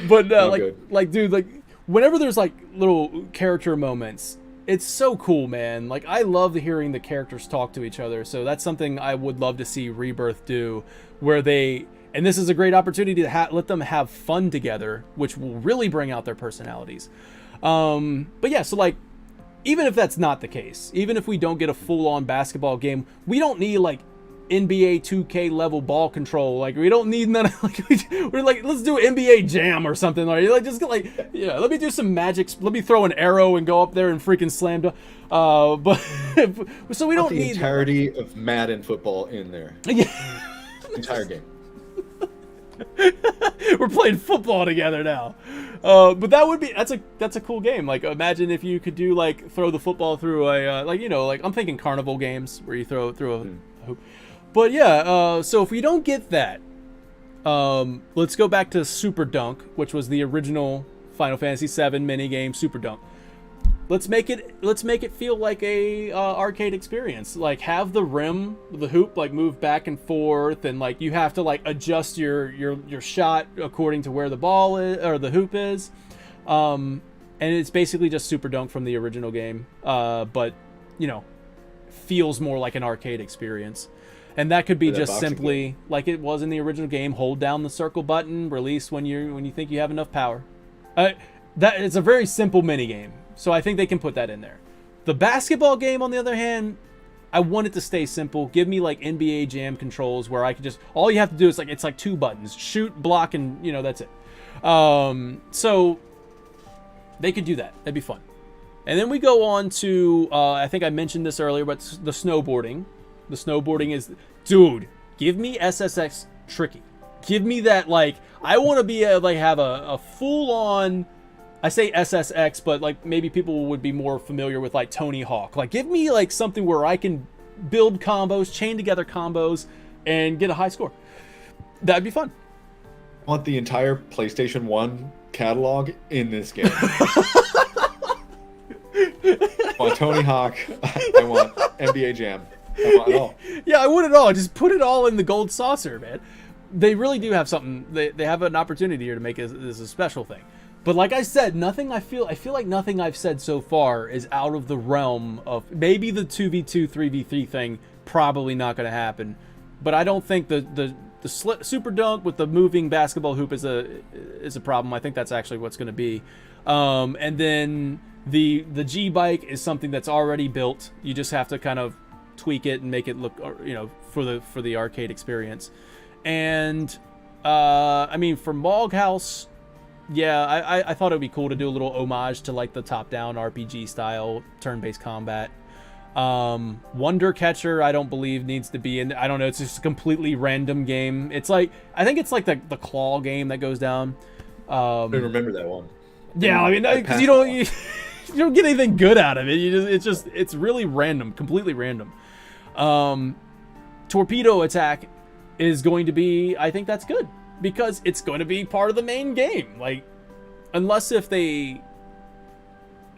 But dude, whenever there's like little character moments, it's so cool, man. Like I love hearing the characters talk to each other. So that's something I would love to see Rebirth do, where they. And this is a great opportunity to let them have fun together, which will really bring out their personalities. But yeah, so like, even if that's not the case, even if we don't get a full-on basketball game, we don't need like NBA 2K level ball control. Like we don't need none of, we're like, let's do NBA Jam or something. Like just like, yeah, let me do some magic. Let me throw an arrow and go up there and freaking slam dunk. But so we don't need the entirety of Madden football in there. Yeah. Entire game. We're playing football together now. But that's a cool game. Like, imagine if you could do like throw the football through a like I'm thinking carnival games where you throw through a hoop. But yeah, so if we don't get that, let's go back to Super Dunk, which was the original Final Fantasy VII minigame, Super Dunk. Let's make it feel like a arcade experience. Like, have the rim, the hoop, like move back and forth, and like you have to like adjust your shot according to where the ball is or the hoop is. And it's basically just Super Dunk from the original game, but feels more like an arcade experience. And that could be just simply like it was in the original game. Hold down the circle button, release when you think you have enough power. That it's a very simple mini game. So I think they can put that in there. The basketball game, on the other hand, I want it to stay simple. Give me like NBA Jam controls where I can just, all you have to do is like, it's like 2 buttons, shoot, block, and that's it. So they could do that. That'd be fun. And then we go on to, I think I mentioned this earlier, but the snowboarding. The snowboarding is, dude, give me SSX Tricky. Give me that, like, I want to be have a full on, I say SSX, but like maybe people would be more familiar with like Tony Hawk. Like, give me like something where I can build combos, chain together combos, and get a high score. That'd be fun. I want the entire PlayStation 1 catalog in this game. I want Tony Hawk. I want NBA Jam. I want it all. Yeah, I want it all. Just put it all in the gold saucer, man. They really do have something. They have an opportunity here to make this a special thing. But like I said, I feel like nothing I've said so far is out of the realm of maybe the 2v2, 3v3 thing. Probably not going to happen. But I don't think the Super Dunk with the moving basketball hoop is a problem. I think that's actually what's going to be. And then the G bike is something that's already built. You just have to kind of tweak it and make it look, for the arcade experience. And I mean, for Moghouse, yeah, I thought it would be cool to do a little homage to like the top-down RPG style turn-based combat. Wonder Catcher, I don't believe needs to be in. I don't know. It's just a completely random game. It's like, I think it's like the claw game that goes down. I don't remember that one. Yeah, I mean, because you don't get anything good out of it. It's really random, completely random. Torpedo Attack is going to be, I think that's good because it's going to be part of the main game. Like, unless if they,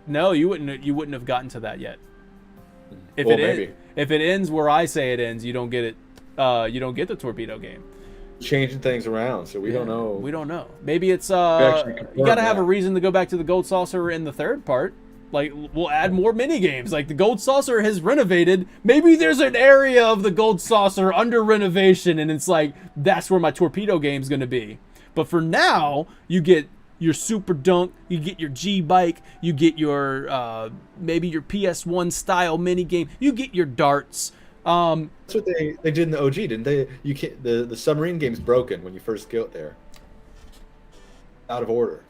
no, you wouldn't have gotten to that yet. If it ends where I say it ends, you don't get it. You don't get the torpedo game. Changing things around, so we don't know. We don't know. Maybe it's you got to have a reason to go back to the gold saucer in the third part. Like, we'll add more mini games. Like, the gold saucer has renovated. Maybe there's an area of the gold saucer under renovation, and it's like, that's where my torpedo game's going to be. But for now, you get your Super Dunk, you get your G-Bike, you get your, maybe your PS1 style mini game, you get your darts. That's what they did in the OG, didn't they? You can't, the submarine game's broken when you first go there. Out of order.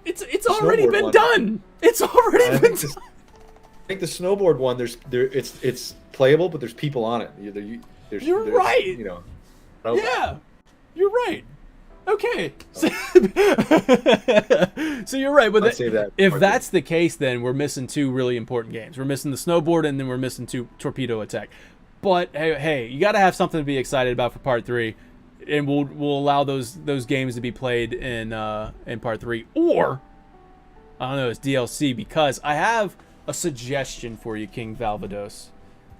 It's already been done. It's already been done. I think the snowboard one, it's playable, but there's people on it. You're right. Yeah, you're right. Okay. So you're right, but if that's the case, then we're missing 2 really important games. We're missing the snowboard, and then we're missing 2 Torpedo Attack. But hey, you got to have something to be excited about for Part 3. And we'll allow those games to be played in Part 3, or I don't know, it's DLC, because I have a suggestion for you, King Valvados.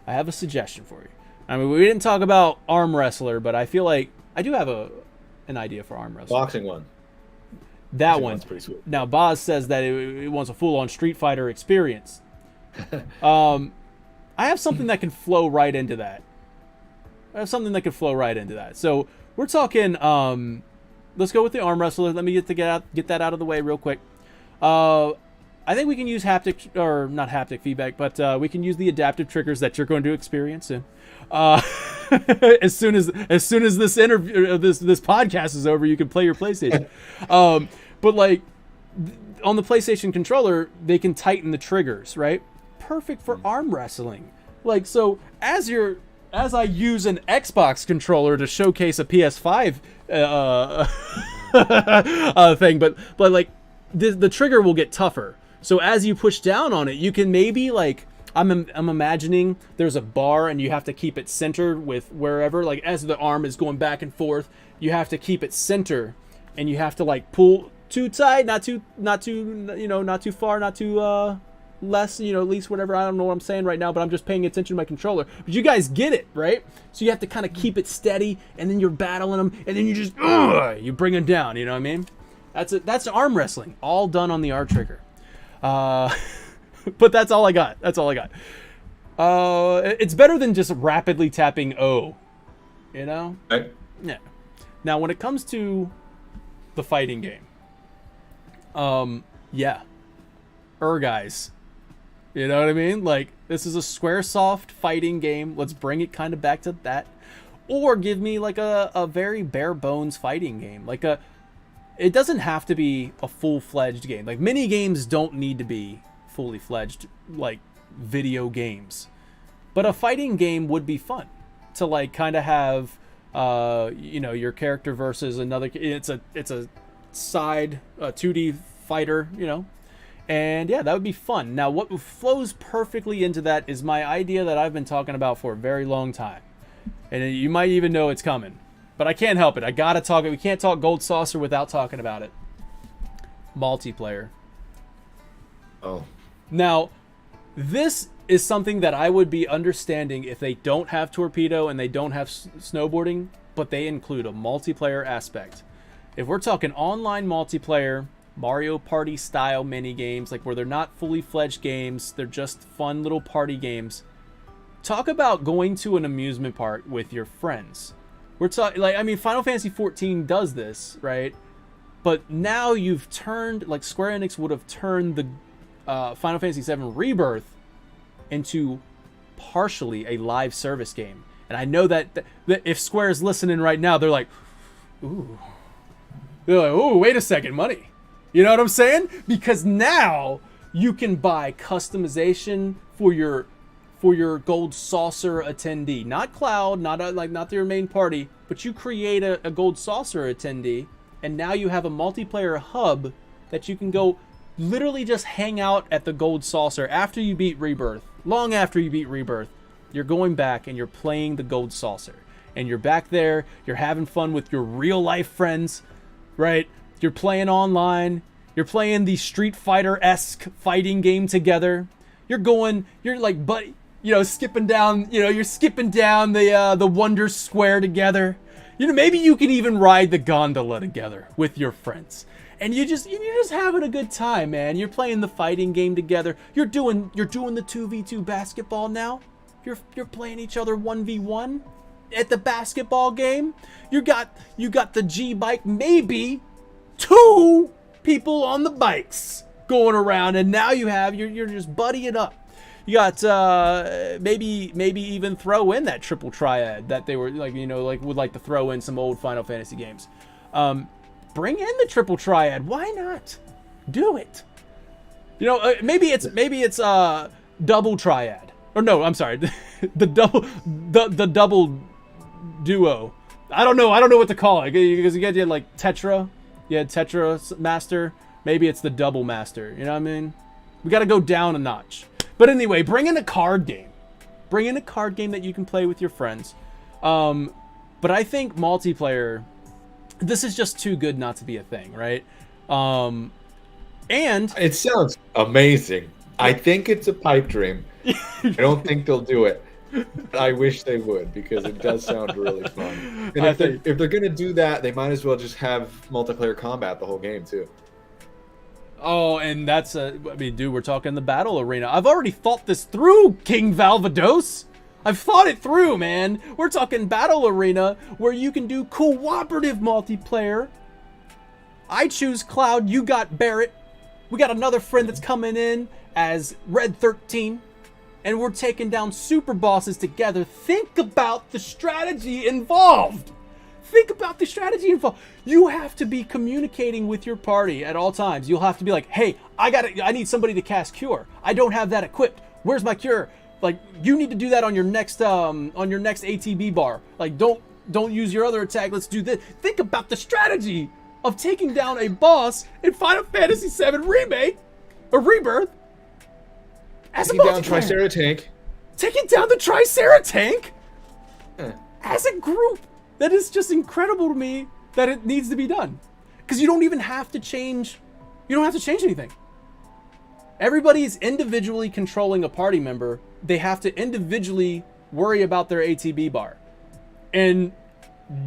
I have a suggestion for you. I mean, we didn't talk about Arm Wrestler, but I feel like I do have an idea for Arm Wrestler. Boxing one. That one's pretty sweet. Now, Boz says that it wants a full-on Street Fighter experience. I have something that can flow right into that. So we're talking, let's go with the Arm Wrestler. Let me get that out of the way real quick. I think we can use not haptic feedback, but we can use the adaptive triggers that you're going to experience soon. As soon as this interview, this podcast is over, you can play your PlayStation. But like on the PlayStation controller, they can tighten the triggers, right? Perfect for arm wrestling. Like, so as you're as I use an Xbox controller to showcase a PS5 thing, but like the trigger will get tougher. So as you push down on it, you can maybe like I'm imagining there's a bar and you have to keep it centered with wherever, like as the arm is going back and forth, you have to keep it center, and you have to like pull too tight, not too not too far, not too less, at least whatever. I don't know what I'm saying right now, but I'm just paying attention to my controller. But you guys get it, right? So you have to kind of keep it steady, and then you're battling them, and then you just you bring them down. You know what I mean? That's arm wrestling, all done on the R trigger. But that's all I got. It's better than just rapidly tapping O. Right. Yeah. Now, when it comes to the fighting game, guys. You know what I mean? Like, this is a Squaresoft fighting game. Let's bring it kind of back to that. Or give me like a very bare bones fighting game. Like it doesn't have to be a full-fledged game. Like, mini games don't need to be fully fledged like video games. But a fighting game would be fun to like kind of have your character versus another. It's a side 2D fighter, and yeah, that would be fun. Now, what flows perfectly into that is my idea that I've been talking about for a very long time, and you might even know it's coming, but I can't help it. I gotta talk it. We can't talk Gold Saucer without talking about it. Multiplayer. Oh. Now, this is something that I would be understanding if they don't have Torpedo and they don't have snowboarding, but they include a multiplayer aspect. If we're talking online multiplayer, Mario Party style mini games, like where they're not fully fledged games, they're just fun little party games. Talk about going to an amusement park with your friends. We're talking Final Fantasy 14 does this, right? But now you've turned, like Square Enix would have turned the Final Fantasy 7 Rebirth into partially a live service game. And I know that if Square's listening right now, they're like, ooh, wait a second, money. You know what I'm saying? Because now you can buy customization for your Gold Saucer attendee, not Cloud, not your main party, but you create a Gold Saucer attendee, and now you have a multiplayer hub that you can go literally just hang out at the Gold Saucer after you beat Rebirth. Long after you beat Rebirth, you're going back and you're playing the Gold Saucer, and you're back there, you're having fun with your real life friends, right? You're playing online, you're playing the Street Fighter-esque fighting game together. You're like, buddy, skipping down, you're skipping down the Wonder Square together. Maybe you can even ride the gondola together with your friends. And you're just having a good time, man. You're playing the fighting game together. You're doing the 2v2 basketball now. You're playing each other 1v1 at the basketball game. You got the G bike, maybe 2 people on the bikes going around, and now you're just buddying up. You got maybe even throw in that triple triad that they were would like to throw in some old Final Fantasy games. Bring in the triple triad. Why not? Do it. Maybe it's double triad. Or no, I'm sorry. the double duo. I don't know what to call it, because you had like Tetra. You had Tetra Master. Maybe it's the double master. You know what I mean? We got to go down a notch. But anyway, bring in a card game. Bring in a card game that you can play with your friends. But I think multiplayer, this is just too good not to be a thing, right? And it sounds amazing. I think it's a pipe dream. I don't think they'll do it. But I wish they would, because it does sound really fun. And if they're gonna do that, they might as well just have multiplayer combat the whole game too. Oh, and dude, we're talking the battle arena. I've already thought this through, King Valvados. I've thought it through, man. We're talking battle arena where you can do cooperative multiplayer. I choose Cloud, you got Barrett. We got another friend that's coming in as Red 13. And we're taking down super bosses together. Think about the strategy involved. You have to be communicating with your party at all times. You'll have to be like, hey, I need somebody to cast Cure. I don't have that equipped. Where's my Cure? Like, you need to do that on your next ATB bar. Like, don't use your other attack. Let's do this. Think about the strategy of taking down a boss in Final Fantasy VII Remake or Rebirth as a multiplayer. Taking down Tricera Tank. Taking down the Tricera Tank as a group. That is just incredible to me that it needs to be done. Because you don't even have to change. You don't have to change anything. Everybody's individually controlling a party member. They have to individually worry about their ATB bar. And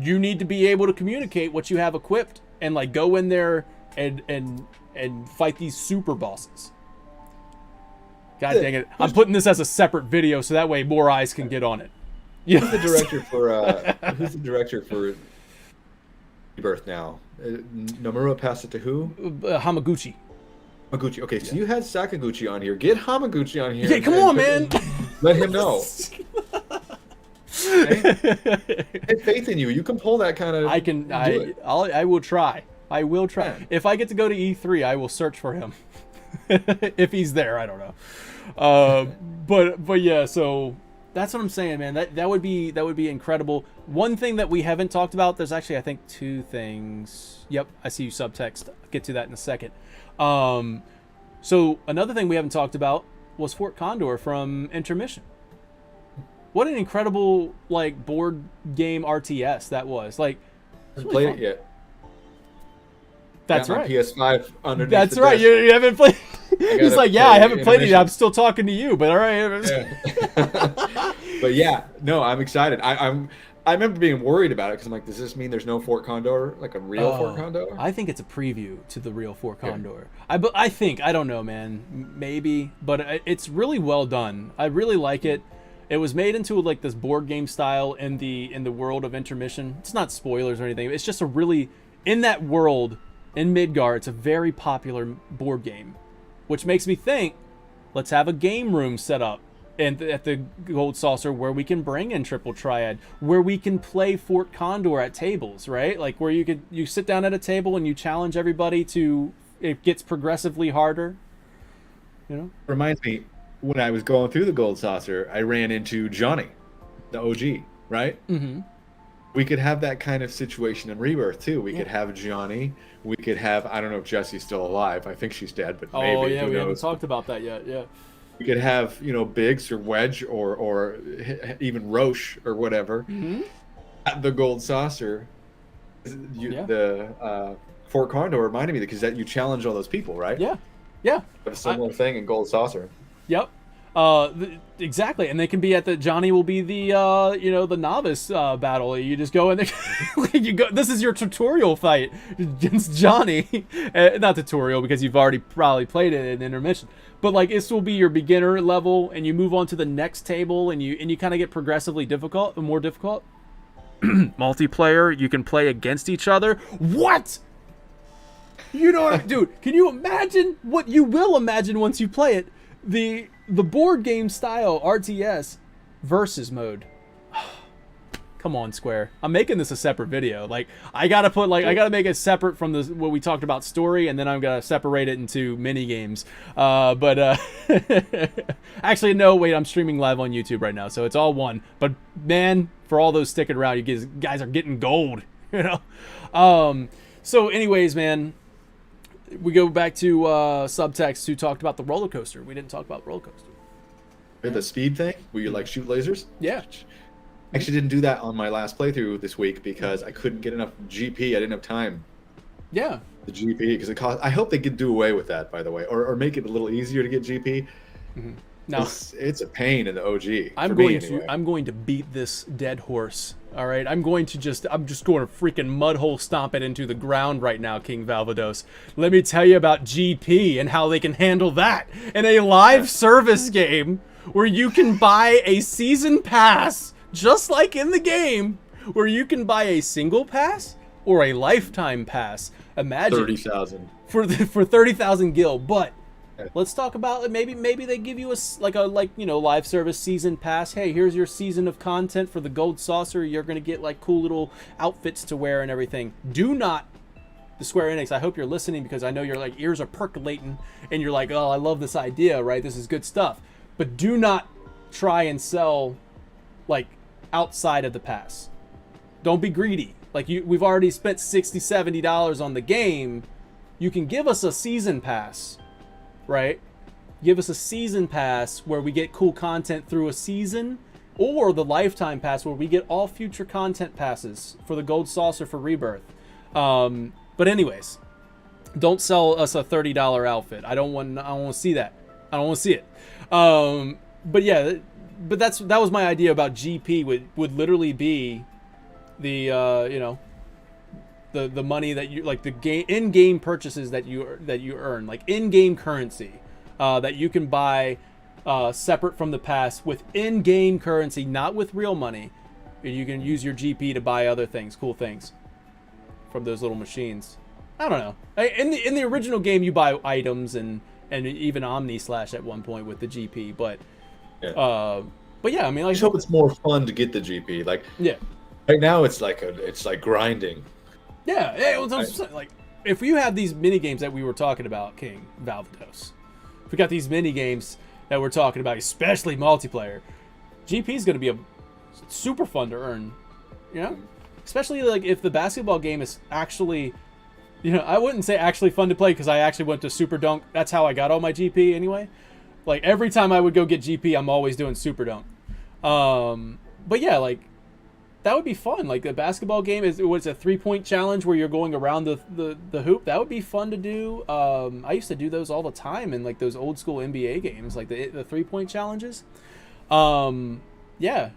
you need to be able to communicate what you have equipped and like go in there and fight these super bosses. God dang it. I'm putting this as a separate video so that way more eyes can get on it. Who's the director for Rebirth now? Nomura passed it to who? Hamaguchi. Hamaguchi. Okay, so you had Sakaguchi on here. Get Hamaguchi on here. Yeah, come on, man. Let him know. I have faith in you. You can pull that kind of. I will try. I will try. Man. If I get to go to E3, I will search for him. If he's there, I don't know. But yeah, so that's what I'm saying, man. That would be incredible. One thing that we haven't talked about, there's actually I think two things. Yep, I see you subtext. I'll get to that in a second. So another thing we haven't talked about was Fort Condor from Intermission. What an incredible like board game RTS that was. Like, haven't played it yet. That's Got my right. PS5 underneath. That's the right. desk. You haven't played. He's like, yeah, I haven't played it yet. Intermission. I'm still talking to you, but all right. Yeah. But yeah, no, I'm excited. I remember being worried about it because I'm like, does this mean there's no Fort Condor, like a real Fort Condor? I think it's a preview to the real Fort Condor. I think, I don't know, man, maybe, but it's really well done. I really like it. It was made into like this board game style in the world of Intermission. It's not spoilers or anything. It's just a really, in that world, in Midgar, it's a very popular board game, which makes me think, let's have a game room set up and at the Gold Saucer where we can bring in Triple Triad, where we can play Fort Condor at tables, right? Like where you sit down at a table and you challenge everybody to, it gets progressively harder, you know? Reminds me, when I was going through the Gold Saucer, I ran into Johnny, the OG, right? Mm-hmm. We could have that kind of situation in Rebirth too. We could have Johnny. We could have, I don't know if Jessie's still alive. I think she's dead, but maybe. Oh yeah, who we haven't knows? talked about that yet. Yeah. We could have, Biggs or Wedge or even Roche or whatever at the Gold Saucer. The Fort Condor reminded me because that you challenge all those people, right? Yeah. Yeah. A similar thing in Gold Saucer. Yep. Exactly, and they can be at the Johnny will be the the novice battle. You just go in there, you go. This is your tutorial fight against Johnny, not tutorial because you've already probably played it in Intermission. But like this will be your beginner level, and you move on to the next table, and you kind of get progressively difficult and more difficult. Multiplayer, you can play against each other. What? You know what, dude? Can you imagine what you will imagine once you play it? The board game style RTS versus mode. Come on, Square. I'm making this a separate video. Like I gotta make it separate from what we talked about story, and then I'm gonna separate it into mini games. Actually no, wait, I'm streaming live on YouTube right now, so it's all one. But man, for all those sticking around, you guys are getting gold. So anyways, man. We go back to Subtext, who talked about the roller coaster. We didn't talk about roller coaster. The speed thing where you like shoot lasers. Yeah. I actually didn't do that on my last playthrough this week because I couldn't get enough GP. I didn't have time. Yeah. The GP because it cost. I hope they could do away with that, by the way, or make it a little easier to get GP. Mm-hmm. No, it's a pain in the OG. I'm going to beat this dead horse. All right, I'm just going to freaking mud hole stomp it into the ground right now, King Valvados. Let me tell you about GP and how they can handle that in a live service game where you can buy a season pass, just like in the game, where you can buy a single pass or a lifetime pass. Imagine 30,000 for 30,000 gil, but. Let's talk about maybe they give you a live service season pass. Hey, here's your season of content for the Gold Saucer. You're gonna get like cool little outfits to wear and everything. Do not, the Square Enix. I hope you're listening because I know your like ears are percolating and you're like, oh, I love this idea, right? This is good stuff. But do not try and sell like outside of the pass. Don't be greedy. Like we've already spent $60, $70 on the game. You can give us a season pass, right? Give us a season pass where we get cool content through a season, or the lifetime pass where we get all future content passes for the Gold Saucer for Rebirth. But anyways, don't sell us a $30 outfit. I don't want to see that. I don't want to see it. But yeah, but that was my idea about GP would literally be the the money that you like, the in-game purchases that you earn, like in-game currency that you can buy separate from the pass with in-game currency, not with real money. You can use your GP to buy other things, cool things from those little machines. I don't know. In the original game, you buy items and even Omni Slash at one point with the GP, but yeah, I mean, like, I just hope it's more fun to get the GP. Like, yeah, right now it's like grinding. Yeah, like if you have these mini games that we were talking about, King Valvados, if we got these mini games that we're talking about, especially multiplayer, GP is going to be super fun to earn. You know, especially like if the basketball game is actually, you know, I wouldn't say actually fun to play because I actually went to Super Dunk. That's how I got all my GP anyway. Like every time I would go get GP, I'm always doing Super Dunk. But yeah, like that would be fun. Like the basketball game is a 3-point challenge where you're going around the hoop. That would be fun to do. I used to do those all the time in like those old school NBA games, like the 3-point challenges. Yeah,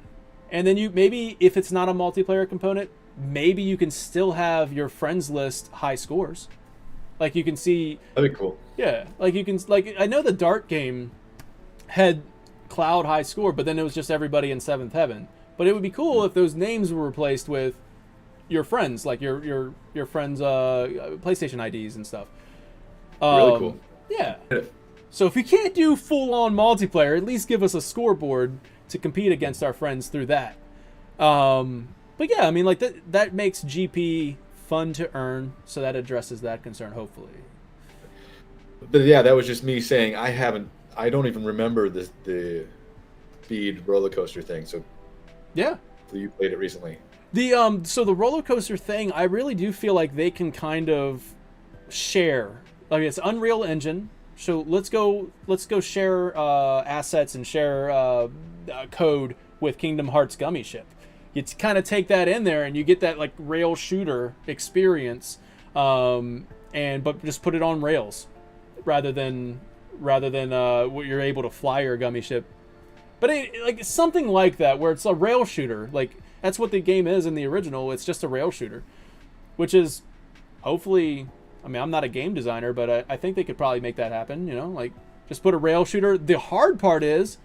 and then you maybe if it's not a multiplayer component, maybe you can still have your friends list high scores. Like you can see. That'd be cool. Yeah, like you can I know the Dart game had Cloud high score, but then it was just everybody in Seventh Heaven. But it would be cool if those names were replaced with your friends, like your friends' PlayStation IDs and stuff. Really cool. Yeah. So if you can't do full-on multiplayer, at least give us a scoreboard to compete against our friends through that. But yeah, I mean, like that makes GP fun to earn, so that addresses that concern, hopefully. But yeah, that was just me saying I don't even remember the speed roller coaster thing. So yeah, you played it recently. So the roller coaster thing, I really do feel like they can kind of share. Like it's Unreal Engine, so let's go share assets and share code with Kingdom Hearts Gummy Ship. You kind of take that in there and you get that like rail shooter experience, but just put it on rails rather than what you're able to fly your Gummy Ship. But like something like that, where it's a rail shooter, like that's what the game is in the original. It's just a rail shooter, which is hopefully. I mean, I'm not a game designer, but I think they could probably make that happen. You know, like just put a rail shooter. The hard part is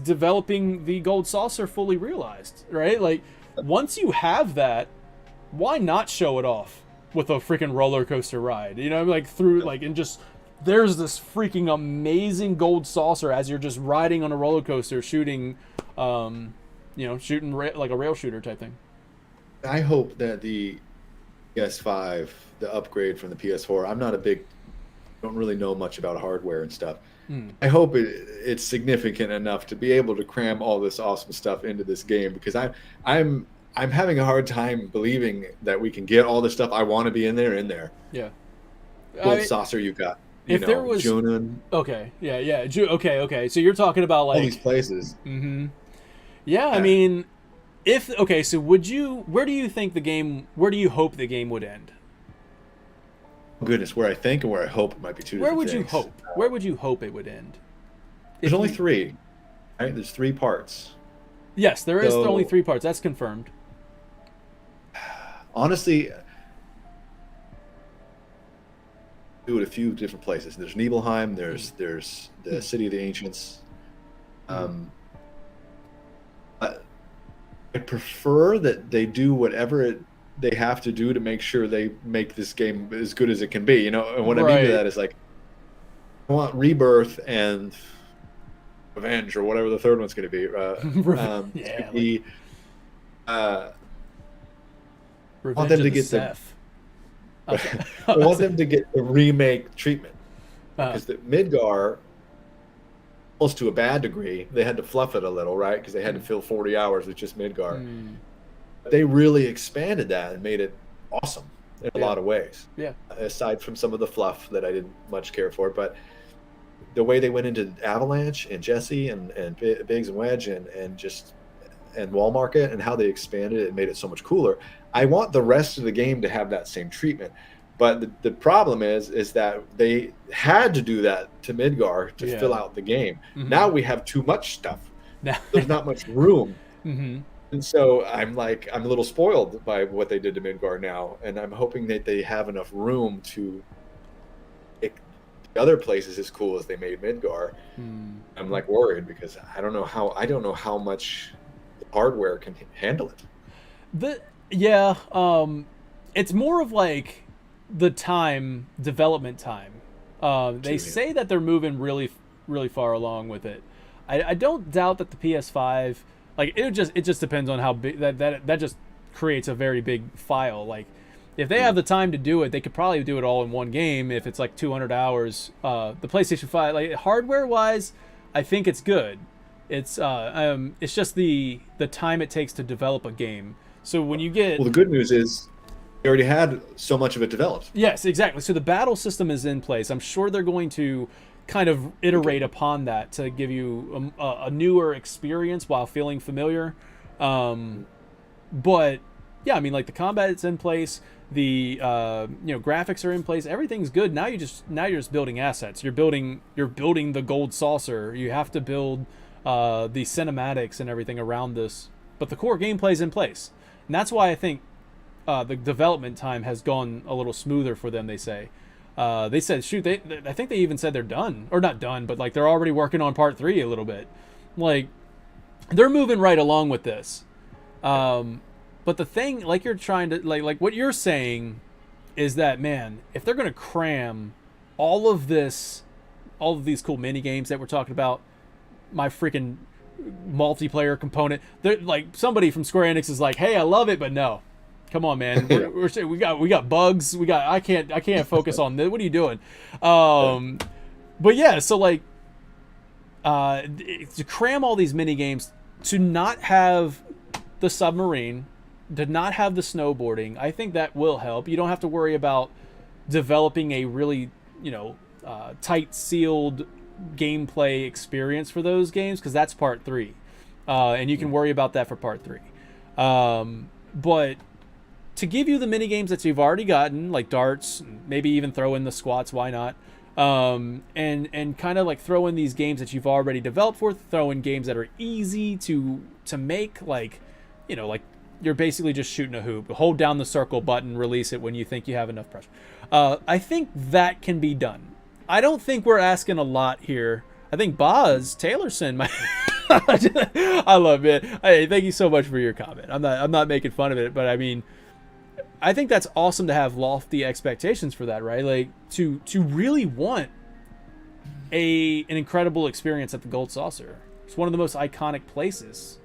developing the Gold Saucer fully realized, right? Like once you have that, why not show it off with a freaking roller coaster ride? You know, like through like and just. There's this freaking amazing Gold Saucer as you're just riding on a roller coaster, shooting, like a rail shooter type thing. I hope that the PS5, the upgrade from the PS4, don't really know much about hardware and stuff. I hope it's significant enough to be able to cram all this awesome stuff into this game, because I'm having a hard time believing that we can get all the stuff I want to be in there. Yeah. Gold Saucer you got. There was Junon. Okay, yeah. Okay. So you're talking about like all these places. Mm-hmm. Yeah, I mean, so where do you hope the game would end? Oh, goodness, where I think and where I hope it might be two different things. Where would you hope? Where would you hope it would end? There's only 3. Right? There's 3 parts. Yes, there is only 3 parts. That's confirmed. Honestly, do it a few different places. There's Nibelheim. There's the City of the Ancients. I prefer that they do whatever they have to do to make sure they make this game as good as it can be. You know, and what I mean by that is like, I want Rebirth and Revenge or whatever the third one's going to be. I want them to get I want them to get the remake treatment, because the Midgar almost to a bad degree. They had to fluff it a little, right? Because they had to fill 40 hours with just Midgar. They really expanded that and made it awesome in a lot of ways. Yeah. Aside from some of the fluff that I didn't much care for, but the way they went into Avalanche and Jesse and Biggs and Wedge and Wall Market, and how they expanded it and made it so much cooler. I want the rest of the game to have that same treatment. But the problem is that they had to do that to Midgar to fill out the game. Now we have too much stuff. There's not much room. And so I'm a little spoiled by what they did to Midgar now, and I'm hoping that they have enough room to make the other places as cool as they made Midgar. I'm like worried because I don't know how much the hardware can handle it. It's more of like the development time. They say that they're moving really, really far along with it. I don't doubt that the PS5. Like it just depends on how big that just creates a very big file. Like if they have the time to do it, they could probably do it all in one game. If it's like 200 hours, the PlayStation 5, like hardware wise, I think it's good. It's just the time it takes to develop a game. So when you get the good news is they already had so much of it developed. Yes, exactly. So the battle system is in place. I'm sure they're going to kind of iterate upon that to give you a newer experience while feeling familiar. But yeah, I mean, like the combat is in place, the graphics are in place, everything's good. Now you're just building assets. You're building the gold saucer. You have to build the cinematics and everything around this, but the core gameplay is in place, and that's why I think the development time has gone a little smoother for them. They say. They said, I think they even said they're done, or not done, but like they're already working on part 3 a little bit. Like they're moving right along with this. But the thing, like you're trying to, like what you're saying is that, man, if they're going to cram all of these cool mini games that we're talking about, my freaking multiplayer component, they're like somebody from Square Enix is like, hey, I love it, but no. Come on, man. We got bugs. I can't focus on this. What are you doing? But yeah, so like to cram all these mini games, to not have the submarine, to not have the snowboarding, I think that will help. You don't have to worry about developing a really, tight sealed gameplay experience for those games, because that's part 3. And you can worry about that for part 3. But to give you the mini games that you've already gotten, like darts, maybe even throw in the squats, why not? And kind of like throw in these games that you've already developed for, throw in games that are easy to make, like you're basically just shooting a hoop. Hold down the circle button, release it when you think you have enough pressure. I think that can be done. I don't think we're asking a lot here. I think Boz Taylorson might. I love it. Hey, thank you so much for your comment. I'm not making fun of it, but I mean, I think that's awesome to have lofty expectations for that, right? Like to really want an incredible experience at the Gold Saucer. It's one of the most iconic places.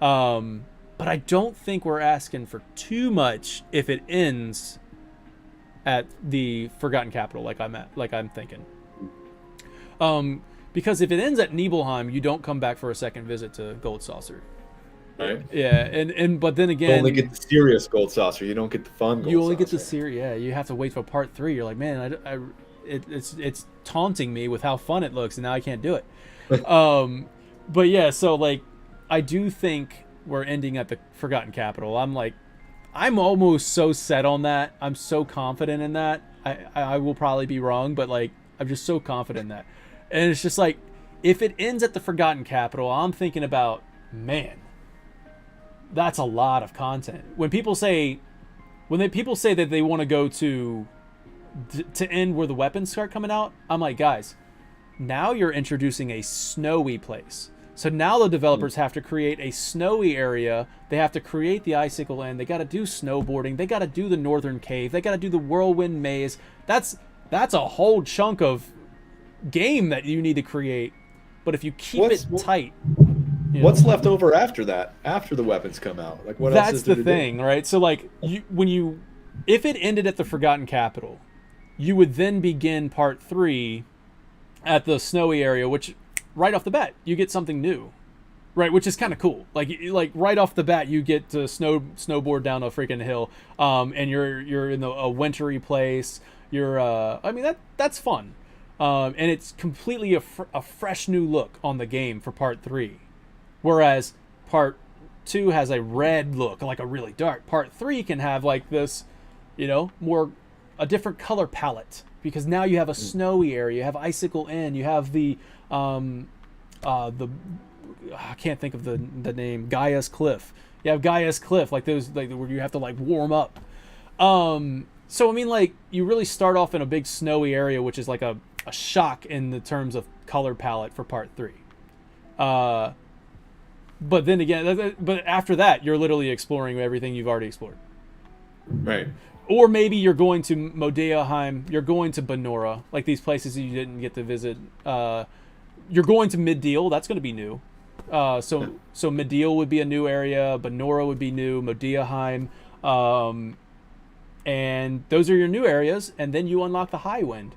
But I don't think we're asking for too much if it ends at the Forgotten Capital, like I'm thinking. Because if it ends at Nibelheim, you don't come back for a second visit to Gold Saucer. Right. Yeah, but then again, you only get the serious Gold Saucer. You don't get the fun Gold Saucer. You only get the serious. Yeah, you have to wait for part 3. You're like, man, it's taunting me with how fun it looks, and now I can't do it. But yeah, so like, I do think we're ending at the Forgotten Capital. I'm almost so set on that. I'm so confident in that. I will probably be wrong, but like, I'm just so confident in that. And it's just like, if it ends at the Forgotten Capital, I'm thinking about, man, that's a lot of content. When people say that they want to go to end where the weapons start coming out, I'm like, guys, now you're introducing a snowy place. So now the developers have to create a snowy area. They have to create the icicle end. They got to do snowboarding. They got to do the northern cave. They got to do the whirlwind maze. That's a whole chunk of game that you need to create. But if you keep it tight, what's left over after that? After the weapons come out, like what else is there to do? That's the thing, right? So like, if it ended at the Forgotten Capital, you would then begin part 3 at the snowy area, which right off the bat, you get something new. Right, which is kind of cool. Like right off the bat, you get to snowboard down a freaking hill, and you're in a wintry place. I mean that's fun, and it's completely a fresh new look on the game for Part 3, whereas Part 2 has a red look, like a really dark. Part 3 can have like this, more a different color palette because now you have a snowy area, you have Icicle Inn, you have the I can't think of the name. Gaia's Cliff. You have Gaia's Cliff, like those, like where you have to like warm up. So I mean, like you really start off in a big snowy area, which is like a shock in the terms of color palette for Part 3. But then again, but after that, you're literally exploring everything you've already explored. Right. Or maybe you're going to Modeaheim, you're going to Benora, like these places you didn't get to visit. You're going to Middeal, that's going to be new. So Middeal would be a new area, Benora would be new, Modeaheim, and those are your new areas, and then you unlock the Highwind,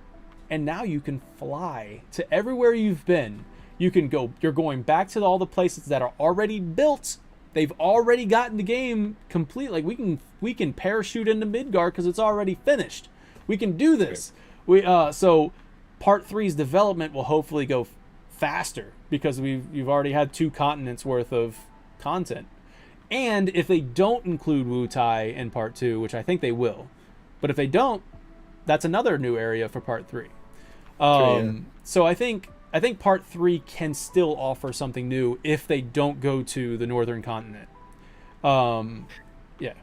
and now you can fly to everywhere you've been. You can go, you're going back to all the places that are already built. They've already gotten the game complete. Like we can parachute into Midgard because it's already finished. We can do this. So Part 3's development will hopefully go faster because you've already had 2 continents worth of content. And if they don't include Wutai in Part 2, which I think they will, but if they don't, that's another new area for Part 3. So I think Part 3 can still offer something new if they don't go to the northern continent. Yeah.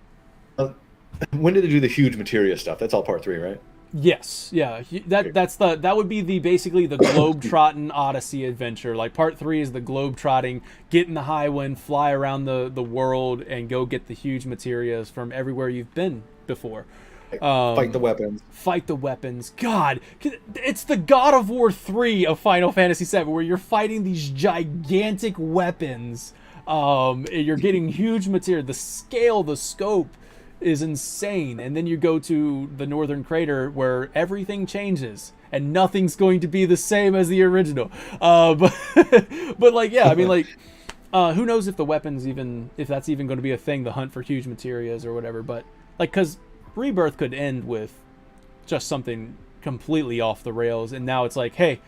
When did they do the huge materia stuff? That's all Part 3, right? Yes, yeah. That would be basically the globe-trotting Odyssey adventure. Like Part 3 is the globe-trotting, get in the Highwind, fly around the world, and go get the huge materias from everywhere you've been before. Fight the weapons. Fight the weapons. God, it's the God of War 3 of Final Fantasy 7, where you're fighting these gigantic weapons. You're getting huge material. The scale, the scope is insane. And then you go to the Northern Crater where everything changes and nothing's going to be the same as the original. But like, yeah, I mean, like, who knows if the weapons if that's even going to be a thing, the hunt for huge materias or whatever. But like, because Rebirth could end with just something completely off the rails, and now it's like, hey,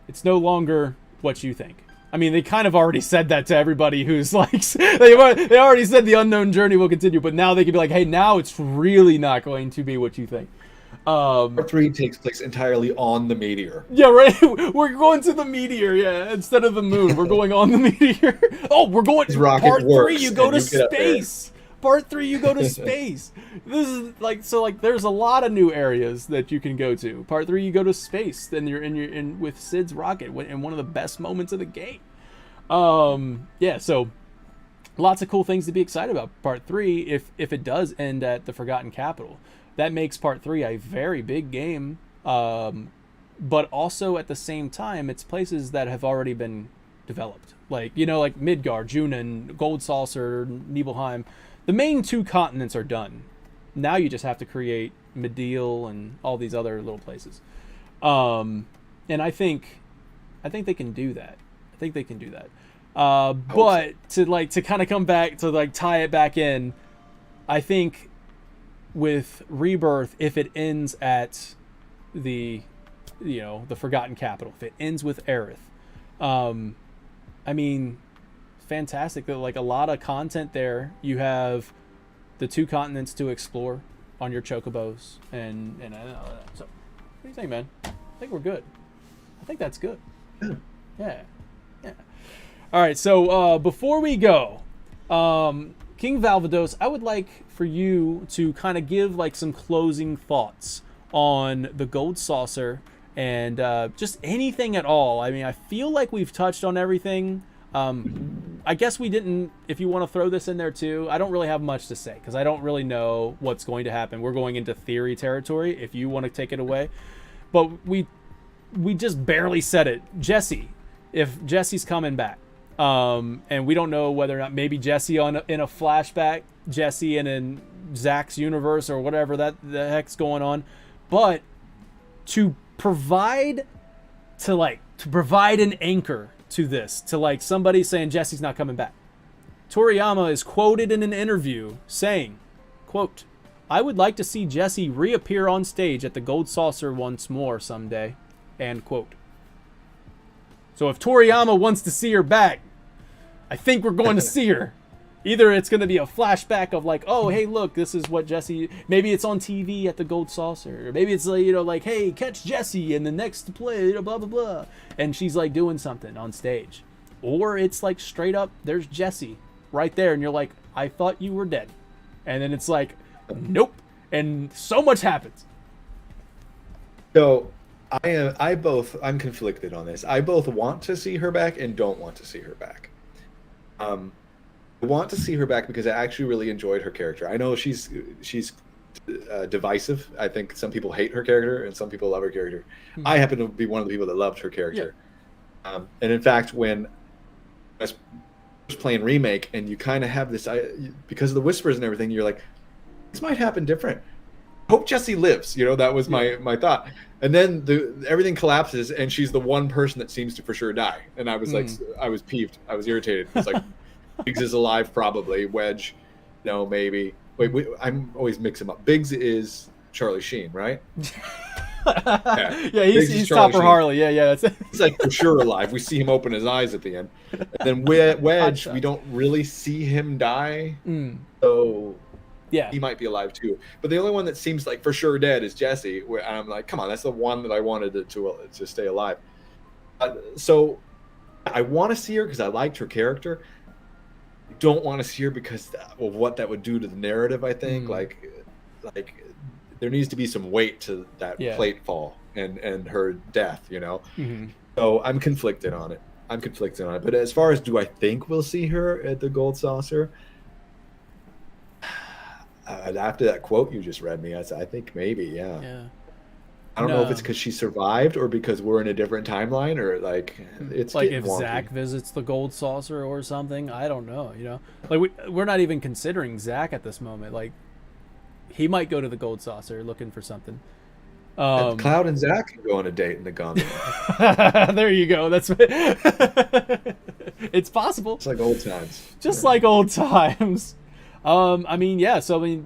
it's no longer what you think. I mean, they kind of already said that to everybody who's like, they already said the unknown journey will continue, but now they could be like, hey, now it's really not going to be what you think. Part 3 takes place entirely on the meteor. Yeah, right. We're going to the meteor, yeah, instead of the moon. We're going on the meteor. Oh, we're going to Part 3. You go to space. Part 3, you go to space. This is like, so like there's a lot of new areas that you can go to. Part 3, you go to space, then you're in with Sid's rocket in one of the best moments of the game. Yeah, so lots of cool things to be excited about. Part 3, if it does end at the Forgotten Capital, that makes Part 3 a very big game. But also at the same time, it's places that have already been developed. Like, like Midgard, Junin, Gold Saucer, Nibelheim. The main 2 continents are done. Now you just have to create Middeal and all these other little places. And I think they can do that. But to kind of come back to like tie it back in, I think with Rebirth, if it ends at the Forgotten Capital, if it ends with Aerith, I mean, fantastic. Like a lot of content there. You have the 2 continents to explore on your chocobos, and so what do you think, man? I think we're good. I think that's good. Yeah. All right, so before we go, King Valvados, I would like for you to kind of give like some closing thoughts on the Gold Saucer and just anything at all. I mean, I feel like we've touched on everything. I guess we didn't, if you want to throw this in there too. I don't really have much to say because I don't really know what's going to happen. We're going into theory territory if you want to take it away. But we just barely said it. Jesse, if Jesse's coming back, and we don't know whether or not maybe Jesse in a flashback, Jesse in Zack's universe or whatever the heck's going on. But to provide an anchor to this, to like somebody saying Jesse's not coming back. Toriyama is quoted in an interview saying, quote, "I would like to see Jesse reappear on stage at the Gold Saucer once more someday," end quote. So if Toriyama wants to see her back, I think we're going to see her. Either it's going to be a flashback of like, oh, hey, look, this is what Jesse... Maybe it's on TV at the Gold Saucer. Or maybe it's like, like, hey, catch Jesse in the next play, blah, blah, blah. And she's like doing something on stage. Or it's like straight up, there's Jesse right there. And you're like, I thought you were dead. And then it's like, nope. And so much happens. So I'm conflicted on this. I both want to see her back and don't want to see her back. I want to see her back because I actually really enjoyed her character. I know she's divisive. I think some people hate her character and some people love her character. Mm-hmm. I happen to be one of the people that loved her character. Yeah. And in fact, when I was playing Remake and you kind of have this, because of the whispers and everything, you're like, this might happen different. Hope Jesse lives. That was my thought. And then everything collapses and she's the one person that seems to for sure die. And I was like, I was peeved. I was irritated. It's like, Biggs is alive, probably. Wedge, no, maybe. Wait, I'm always mixing them up. Biggs is Charlie Sheen, right? Yeah, he's Topper Harley. Yeah. He's like for sure alive. We see him open his eyes at the end. And then Wedge, we don't really see him die. So yeah, he might be alive too. But the only one that seems like for sure dead is Jesse. And I'm like, come on, that's the one that I wanted to stay alive. So I want to see her because I liked her character. Don't want to see her because of what that would do to the narrative. I think like there needs to be some weight to that plate fall and her death. So I'm conflicted on it. But as far as do I think we'll see her at the Gold Saucer, after that quote you just read me, I think maybe yeah. I don't know if it's because she survived or because we're in a different timeline or like it's like if wonky. Zack visits the Gold Saucer or something. I don't know. Like we're not even considering Zack at this moment. Like he might go to the Gold Saucer looking for something. Cloud and Zack can go on a date in the gondola. There you go. That's it's possible. It's like old times. Just like old times. So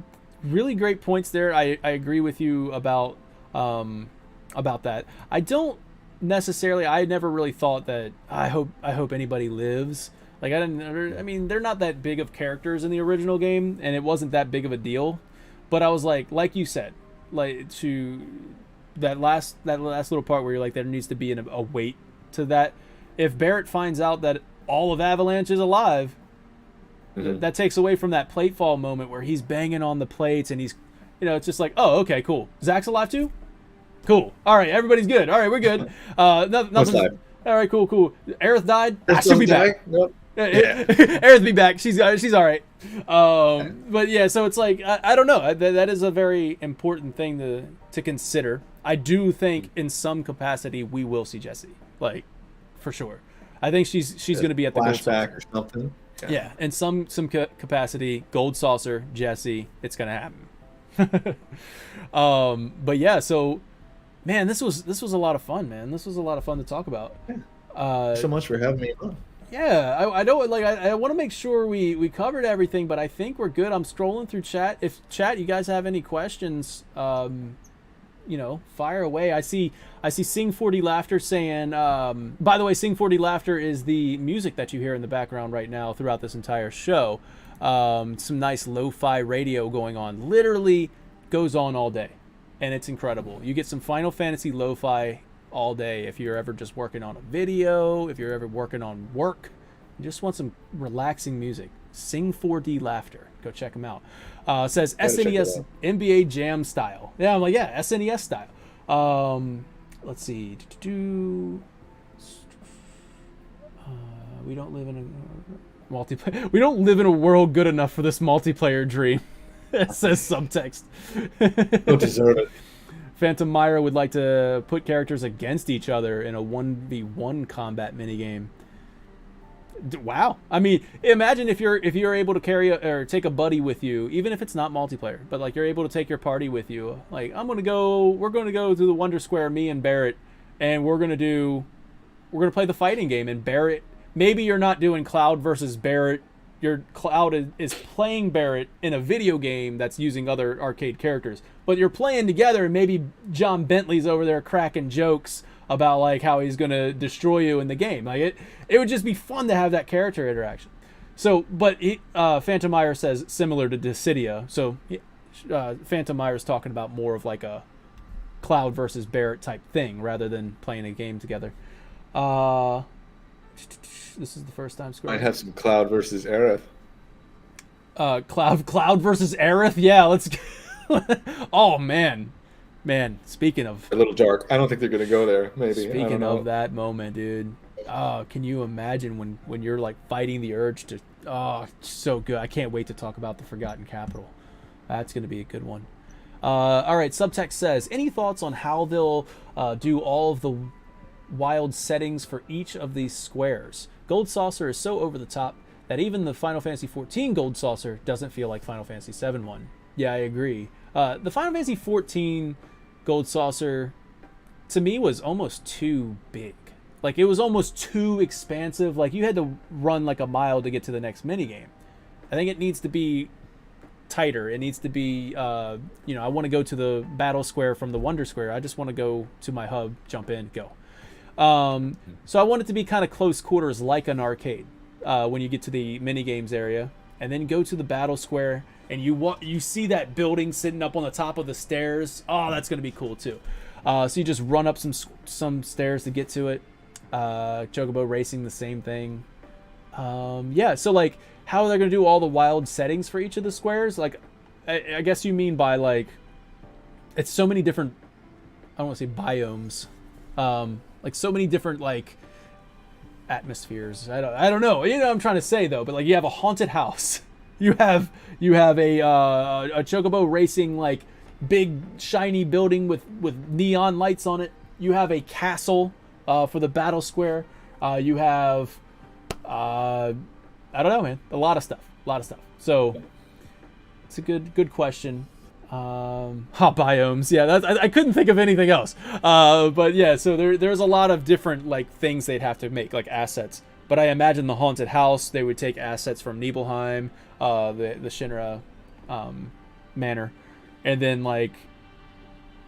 really great points there. I agree with you about that. I don't necessarily. I never really thought that. I hope anybody lives. Like they're not that big of characters in the original game, and it wasn't that big of a deal. But I was like you said, like to that last little part where you're like, there needs to be a weight to that. If Barrett finds out that all of Avalanche is alive, that takes away from that plate fall moment where he's banging on the plates and he's, it's just like, oh, okay, cool. Zach's alive too? Cool. All right, everybody's good. All right, we're good. Nothing. All right, cool. Aerith died. She'll be back. Nope. Yeah. Aerith be back. She's all right. But yeah, so it's like I don't know. That is a very important thing to consider. I do think in some capacity we will see Jessie, like for sure. I think she's going to be at the Gold Saucer or something. Yeah, in some capacity, Gold Saucer, Jessie, it's going to happen. But yeah, so man, this was a lot of fun, man. This was a lot of fun to talk about. So much for having me on. Yeah, I don't like. I want to make sure we covered everything, but I think we're good. I'm scrolling through chat. If chat, you guys have any questions, fire away. I see Sing 40 Laughter saying. By the way, Sing 40 Laughter is the music that you hear in the background right now throughout this entire show. Some nice lo-fi radio going on. Literally goes on all day, and it's incredible. You get some Final Fantasy lo-fi all day if you're ever just working on a video, if you're ever working on work, you just want some relaxing music. Sing 4D Laughter, go check them out. Says SNES NBA Jam style. Yeah, I'm like, yeah, SNES style. Let's see. We don't live in a multiplayer. We don't live in a world good enough for this multiplayer dream. It says subtext. Don't deserve it. Phantom Myra would like to put characters against each other in a 1v1 combat minigame. Wow. I mean, imagine if you're able to carry or take a buddy with you, even if it's not multiplayer, but like you're able to take your party with you. Like we're going to go to the Wonder Square, me and Barrett, and we're going to do we're gonna play the fighting game, and Barrett. Maybe you're not doing Cloud versus Barrett. Your Cloud is playing Barrett in a video game that's using other arcade characters, but you're playing together, and maybe John Bentley's over there cracking jokes about like how he's gonna destroy you in the game. Like it would just be fun to have that character interaction. So, but Phantom Meyer says similar to Dissidia. So, Phantom Meyer's talking about more of like a Cloud versus Barrett type thing rather than playing a game together. This is the first time scrolling. Might have some Cloud versus Aerith. Cloud versus Aerith. Yeah, let's. Oh man. Speaking of A little dark. I don't think they're gonna go there. Maybe. Speaking of that moment, dude. Oh, can you imagine when you're like fighting the urge to? Oh, so good. I can't wait to talk about the Forgotten Capital. That's gonna be a good one. All right. Subtext says, any thoughts on how they'll do all of the wild settings for each of these squares? Gold Saucer is so over the top that even the Final Fantasy XIV Gold Saucer doesn't feel like Final Fantasy VII one. Yeah, I agree. The Final Fantasy XIV Gold Saucer, to me, was almost too big. Like, it was almost too expansive. Like, you had to run like a mile to get to the next minigame. I think it needs to be tighter. It needs to be, I want to go to the battle square from the Wonder Square. I just want to go to my hub, jump in, go. So I want it to be kind of close quarters like an arcade when you get to the mini games area, and then go to the battle square and you see that building sitting up on the top of the stairs. Oh, that's gonna be cool too. So you just run up some stairs to get to it. Chocobo Racing, the same thing. So like how they're gonna do all the wild settings for each of the squares. Like I guess you mean by like it's so many different, I don't want to say biomes. Like so many different like atmospheres. I don't know. You know what I'm trying to say though. But like you have a haunted house. You have a Chocobo Racing like big shiny building with neon lights on it. You have a castle for the battle square. You have I don't know, man. A lot of stuff. So it's a good question. Biomes, yeah, I couldn't think of anything else, but yeah, so there's a lot of different like things they'd have to make, like assets, but I imagine the haunted house, they would take assets from Nibelheim, the Shinra manor, and then like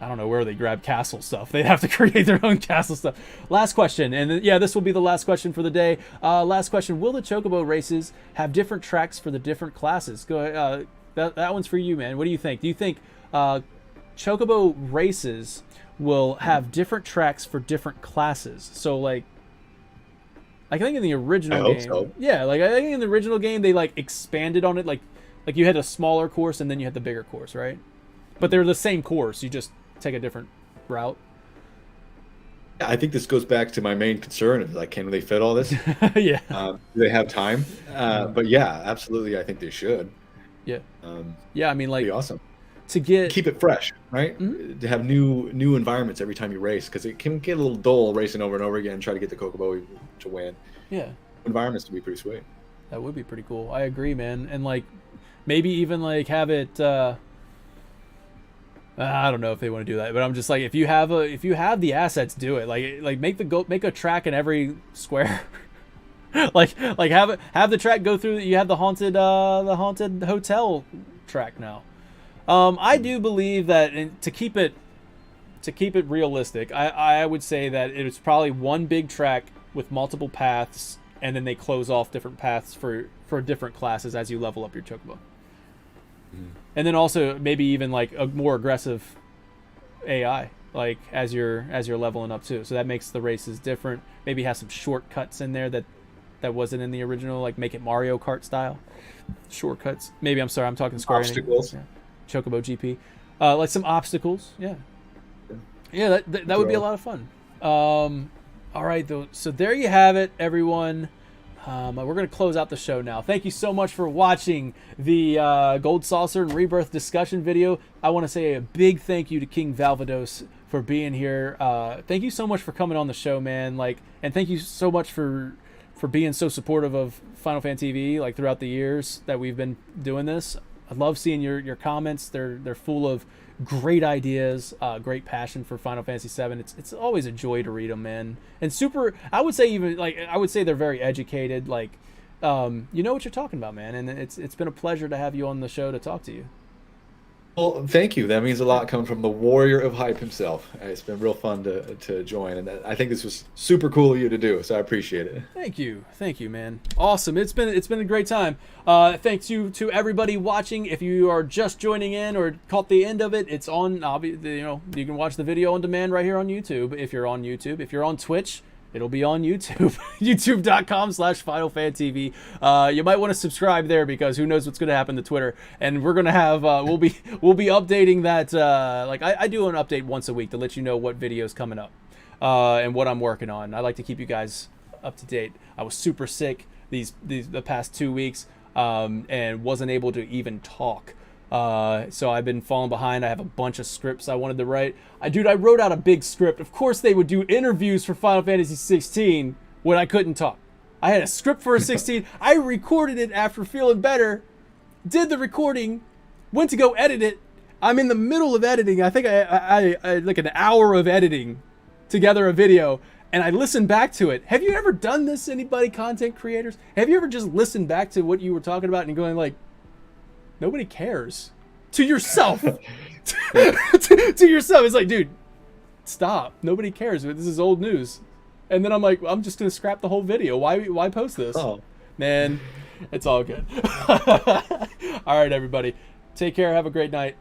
I don't know where they grab castle stuff. They'd have to create their own castle stuff. Last question, and yeah, this will be the last question for the day. Last question, will the Chocobo races have different tracks for the different classes? Go ahead. That one's for you, man. What do you think? Do you think Chocobo races will have different tracks for different classes? So, like, I think in the original game, so. Yeah, like I think in the original game they like expanded on it, like you had a smaller course and then you had the bigger course, right? But they're the same course. You just take a different route. I think this goes back to my main concern of like, can they fit all this? Yeah. Do they have time? But yeah, absolutely. I think they should. Yeah. Yeah, I mean, like, be awesome to keep it fresh, right? Mm-hmm. To have new environments every time you race, because it can get a little dull racing over and over again, try to get the Chocobo to win. Yeah. Environments to be pretty sweet. That would be pretty cool. I agree, man. And like, maybe even like have it. I don't know if they want to do that, but I'm just like, if you have the assets, do it. Like make a track in every square. like have the track go through. You have the haunted hotel track now. I do believe that to keep it realistic, I would say that it's probably one big track with multiple paths, and then they close off different paths for different classes as you level up your Chocobo. Mm-hmm. And then also maybe even like a more aggressive AI, like as you're leveling up too. So that makes the races different. Maybe have some shortcuts in there that wasn't in the original, like make it Mario Kart style shortcuts. Maybe I'm talking Square obstacles. Yeah. Chocobo GP, like some obstacles. Yeah, that would be a lot of fun. All right, though. So there you have it, everyone. We're going to close out the show now. Thank you so much for watching the Gold Saucer and Rebirth discussion video. I want to say a big thank you to King Valvados for being here. Thank you so much for coming on the show, man. And thank you so much for being so supportive of Final Fan TV, throughout the years that we've been doing this. I love seeing your comments. They're full of great ideas, great passion for Final Fantasy VII. It's always a joy to read them, man. And super, I would say they're very educated. Like, you know what you're talking about, man. And it's been a pleasure to have you on the show to talk to you. Well, thank you. That means a lot coming from the warrior of hype himself. It's been real fun to join, and I think this was super cool of you to do, so I appreciate it. Thank you, man. Awesome. It's been a great time. Thanks you to everybody watching. If you are just joining in or caught the end of it, it's on. You can watch the video on demand right here on YouTube. If you're on YouTube, if you're on Twitch, it'll be on YouTube, youtube.com/FinalFanTV. You might want to subscribe there because who knows what's going to happen to Twitter. And we're going to have, we'll be updating that. I do an update once a week to let you know what video's coming up and what I'm working on. I like to keep you guys up to date. I was super sick the past 2 weeks and wasn't able to even talk. So I've been falling behind. I have a bunch of scripts I wanted to write. I wrote out a big script. Of course they would do interviews for Final Fantasy 16 when I couldn't talk. I had a script for a 16. I recorded it after feeling better, did the recording, went to go edit it. I'm in the middle of editing. I think I like an hour of editing together a video, and I listened back to it. Have you ever done this, anybody, content creators? Have you ever just listened back to what you were talking about and going like, nobody cares? To yourself. to yourself. It's like, dude, stop. Nobody cares. This is old news. And then I'm like, I'm just going to scrap the whole video. Why post this? Oh. Man, it's all good. All right, everybody. Take care. Have a great night.